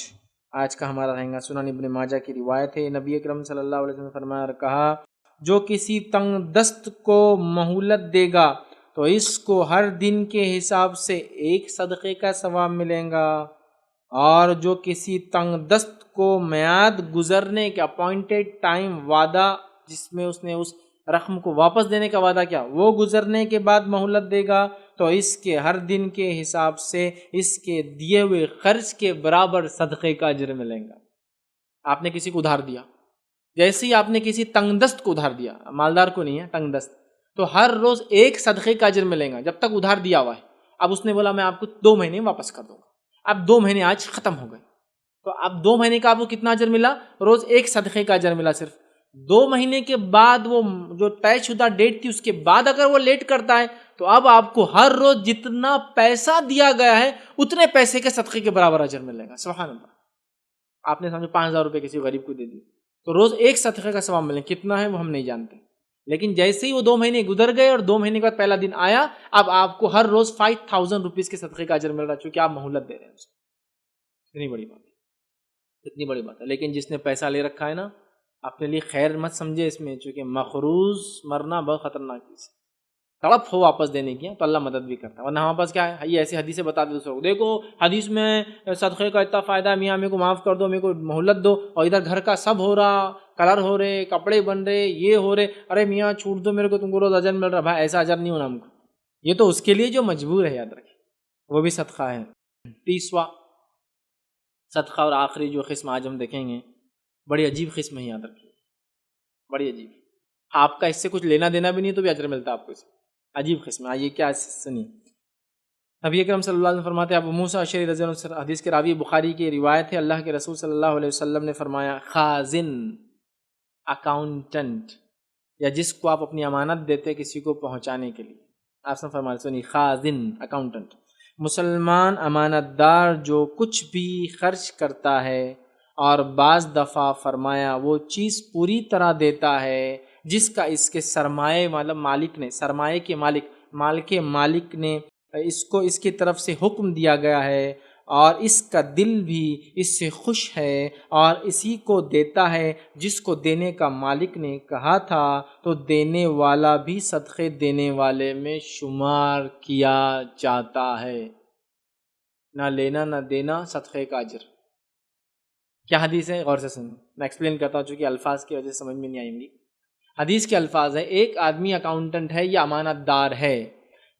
آج کا ہمارا رہے گا، سنن ابن ماجہ کی روایت ہے، نبی اکرم صلی اللہ علیہ وسلم نے فرمایا اور کہا، جو کسی تنگ دست کو مہلت دے گا تو اس کو ہر دن کے حساب سے 1 صدقے کا ثواب ملے گا، اور جو کسی تنگ دست کو میعاد گزرنے کے اپوائنٹڈ ٹائم وعدہ، جس میں اس نے اس رقم کو واپس دینے کا وعدہ کیا، وہ گزرنے کے بعد مہلت دے گا تو اس کے ہر دن کے حساب سے اس کے دیے ہوئے خرچ کے برابر صدقے کا اجر ملے گا۔ آپ نے کسی کو ادھار دیا، جیسے ہی آپ نے کسی تنگ دست کو ادھار دیا، مالدار کو نہیں ہے، تنگ دست، تو ہر روز 1 صدقے کا اجر ملے گا جب تک ادھار دیا ہوا ہے۔ اب اس نے بولا میں آپ کو 2 مہینے واپس کر دوں گا، اب 2 مہینے آج ختم ہو گئے، تو اب 2 مہینے کا آپ کو کتنا اجر ملا؟ روز 1 صدقے کا اجر ملا صرف۔ 2 مہینے کے بعد وہ جو طے شدہ ڈیٹ تھی اس کے بعد اگر وہ لیٹ کرتا ہے تو اب آپ کو ہر روز جتنا پیسہ دیا گیا ہے اتنے پیسے کے صدقے کے برابر اجر ملے گا۔ سبحان اللہ۔ آپ نے سمجھو 5000 روپے کسی غریب کو دے دی تو روز 1 صدقے کا ثواب ملے، کتنا ہے وہ ہم نہیں جانتے، لیکن جیسے ہی وہ 2 مہینے گزر گئے اور 2 مہینے کے بعد پہلا دن آیا، اب آپ کو ہر روز 5000 روپیز کے صدقے کا اجر مل رہا ہے، چونکہ آپ مہلت دے رہے ہیں اسے۔ اتنی بڑی بات ہے، اتنی بڑی بات ہے۔ لیکن جس نے پیسہ لے رکھا ہے نا، اپنے لیے خیر مت سمجھے اس میں، چونکہ مقروض مرنا بہت خطرناک چیز ہے۔ تڑپ ہو واپس دینے کی تو اللہ مدد بھی کرتا ہے، ورنہ ہمارے پاس کیا ہے، یہ ایسی حدیثیں بتا دے دوسروں کو، دیکھو حدیث میں صدقے کا اتنا فائدہ ہے، میاں میرے کو معاف کر دو، میرے کو مہلت دو، اور ادھر گھر کا سب ہو رہا، کلر ہو رہے، کپڑے بن رہے، یہ ہو رہے، ارے میاں چھوٹ دو میرے کو، تم کو روز اجر مل رہا۔ بھائی ایسا اجر نہیں ہونا ہم کو، یہ تو اس کے لیے جو مجبور ہے، یاد رکھیں وہ بھی صدقہ ہے۔ 30واں صدقہ اور آخری جو قسم آج ہم دیکھیں گے، بڑی عجیب قسم ہے، یاد رکھیے، بڑی عجیب۔ آپ کا اس سے کچھ لینا دینا بھی نہیں تو بھی اجر ملتا آپ کو، اس عجیب قسم۔ آئیے کیا سنی، نبی اکرم صلی اللہ علیہ وسلم فرماتے ہیں، ابو موسیٰ اشعری رضی اللہ عنہ، حدیث کے راوی بخاری کی روایت ہے، اللہ کے رسول صلی اللہ علیہ وسلم نے فرمایا، خازن، اکاؤنٹنٹ، یا جس کو آپ اپنی امانت دیتے کسی کو پہنچانے کے لیے، آپ نے فرمایا، سنی، خازن، اکاؤنٹنٹ، مسلمان امانت دار جو کچھ بھی خرچ کرتا ہے اور بعض دفعہ فرمایا وہ چیز پوری طرح دیتا ہے جس کا اس کے سرمایہ مطلب مالک نے، سرمایہ کے مالک، مال کے مالک نے اس کو اس کی طرف سے حکم دیا گیا ہے، اور اس کا دل بھی اس سے خوش ہے، اور اسی کو دیتا ہے جس کو دینے کا مالک نے کہا تھا، تو دینے والا بھی صدقے دینے والے میں شمار کیا جاتا ہے۔ نہ لینا نہ دینا، صدقے کا اجر۔ کیا حدیث ہے؟ غور سے سنیں، میں ایکسپلین کرتا ہوں چونکہ الفاظ کی وجہ سے سمجھ میں نہیں آئیں گی۔ حدیث کے الفاظ ہے، ایک آدمی اکاؤنٹنٹ ہے یا امانت دار ہے،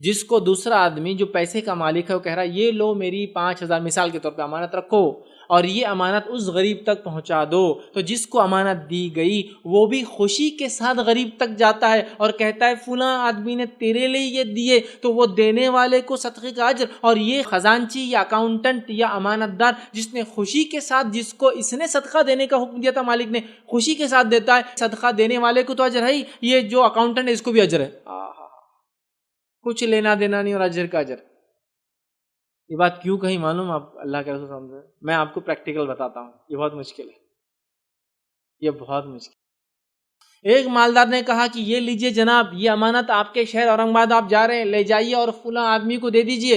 جس کو دوسرا آدمی جو پیسے کا مالک ہے وہ کہہ رہا ہے یہ لو میری 5000 مثال کے طور پہ امانت رکھو، اور یہ امانت اس غریب تک پہنچا دو، تو جس کو امانت دی گئی وہ بھی خوشی کے ساتھ غریب تک جاتا ہے اور کہتا ہے فلاں آدمی نے تیرے لیے یہ دیے، تو وہ دینے والے کو صدقے کا اجر، اور یہ خزانچی یا اکاؤنٹنٹ یا امانت دار جس نے خوشی کے ساتھ، جس کو اس نے صدقہ دینے کا حکم دیا تھا مالک نے، خوشی کے ساتھ دیتا ہے، صدقہ دینے والے کو تو اجر ہے ہی، یہ جو اکاؤنٹنٹ ہے اس کو بھی اجر ہے۔ کچھ لینا دینا نہیں اور اجر کا اجر۔ یہ بات کیوں کہیں معلوم آپ اللہ کے رسول سمجھے؟ میں آپ کو پریکٹیکل بتاتا ہوں، یہ بہت مشکل ہے، یہ بہت مشکل۔ ایک مالدار نے کہا کہ یہ لیجئے جناب، یہ امانت آپ کے شہر اورنگ آباد آپ جا رہے ہیں، لے جائیے اور فلاں آدمی کو دے دیجئے۔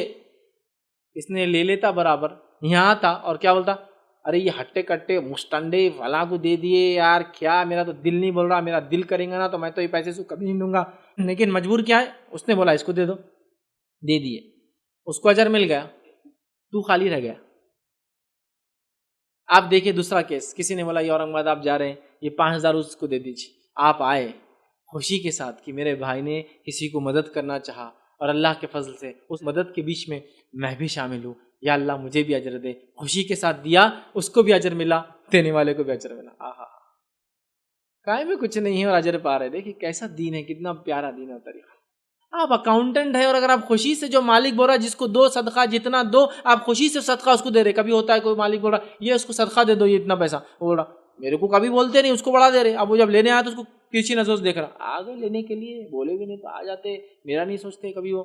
اس نے لے لیتا برابر، یہاں آتا اور کیا بولتا، ارے یہ ہٹے کٹے مستنڈے فلاں کو دے دیے یار، کیا میرا تو دل نہیں بول رہا، میرا دل کریں گا نا تو میں تو یہ پیسے سے کبھی نہیں دوں گا، لیکن مجبور کیا ہے، اس نے بولا اس کو دے دو، دے دیے، اس کو اجر مل گیا، تو خالی رہ گیا۔ آپ دیکھیے دوسرا کیس، کسی نے بولا یہ اورنگ آباد آپ جا رہے ہیں، یہ 5000 اس کو دے دیجیے، آپ آئے خوشی کے ساتھ کہ میرے بھائی نے کسی کو مدد کرنا چاہا، اور اللہ کے فضل سے اس مدد کے بیچ میں میں بھی شامل ہوں، یا اللہ مجھے بھی اجر دے، خوشی کے ساتھ دیا، اس کو بھی اجر ملا، دینے والے کو بھی اجر ملا۔ آہا، کائے میں کچھ نہیں ہے اور اجر پا رہے۔ دیکھیے کیسا دین ہے، کتنا پیارا دین ہے طریقہ۔ آپ اکاؤنٹنٹ ہے اور اگر آپ خوشی سے، جو مالک بول رہا ہے جس کو دو صدقہ جتنا دو، آپ خوشی سے صدقہ اس کو دے رہے۔ کبھی ہوتا ہے کوئی مالک بول رہا یہ اس کو صدقہ دے دو، یہ اتنا پیسہ، وہ بول رہا میرے کو کبھی بولتے نہیں، اس کو بڑھا دے رہے۔ اب وہ جب لینے آیا تو اس کو کسی نظر سے دیکھ رہا، آگے لینے کے لیے بولے بھی نہیں تو آ جاتے، میرا نہیں سوچتے کبھی وہ،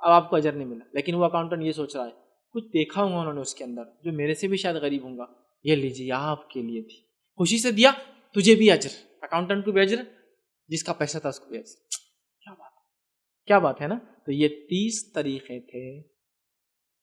اب آپ کو اجر نہیں ملا۔ لیکن وہ اکاؤنٹنٹ یہ سوچ رہا ہے کچھ دیکھا ہوں گا انہوں نے اس کے اندر جو میرے سے بھی شاید غریب ہوں گا، یہ لیجیے آپ کے لیے تھی، خوشی سے دیا، تجھے بھی اجر، اکاؤنٹنٹ کو بھی اجر، جس کا پیسہ تھا اس کو بھی اجر. کیا بات ہے نا. تو یہ 30 طریقے تھے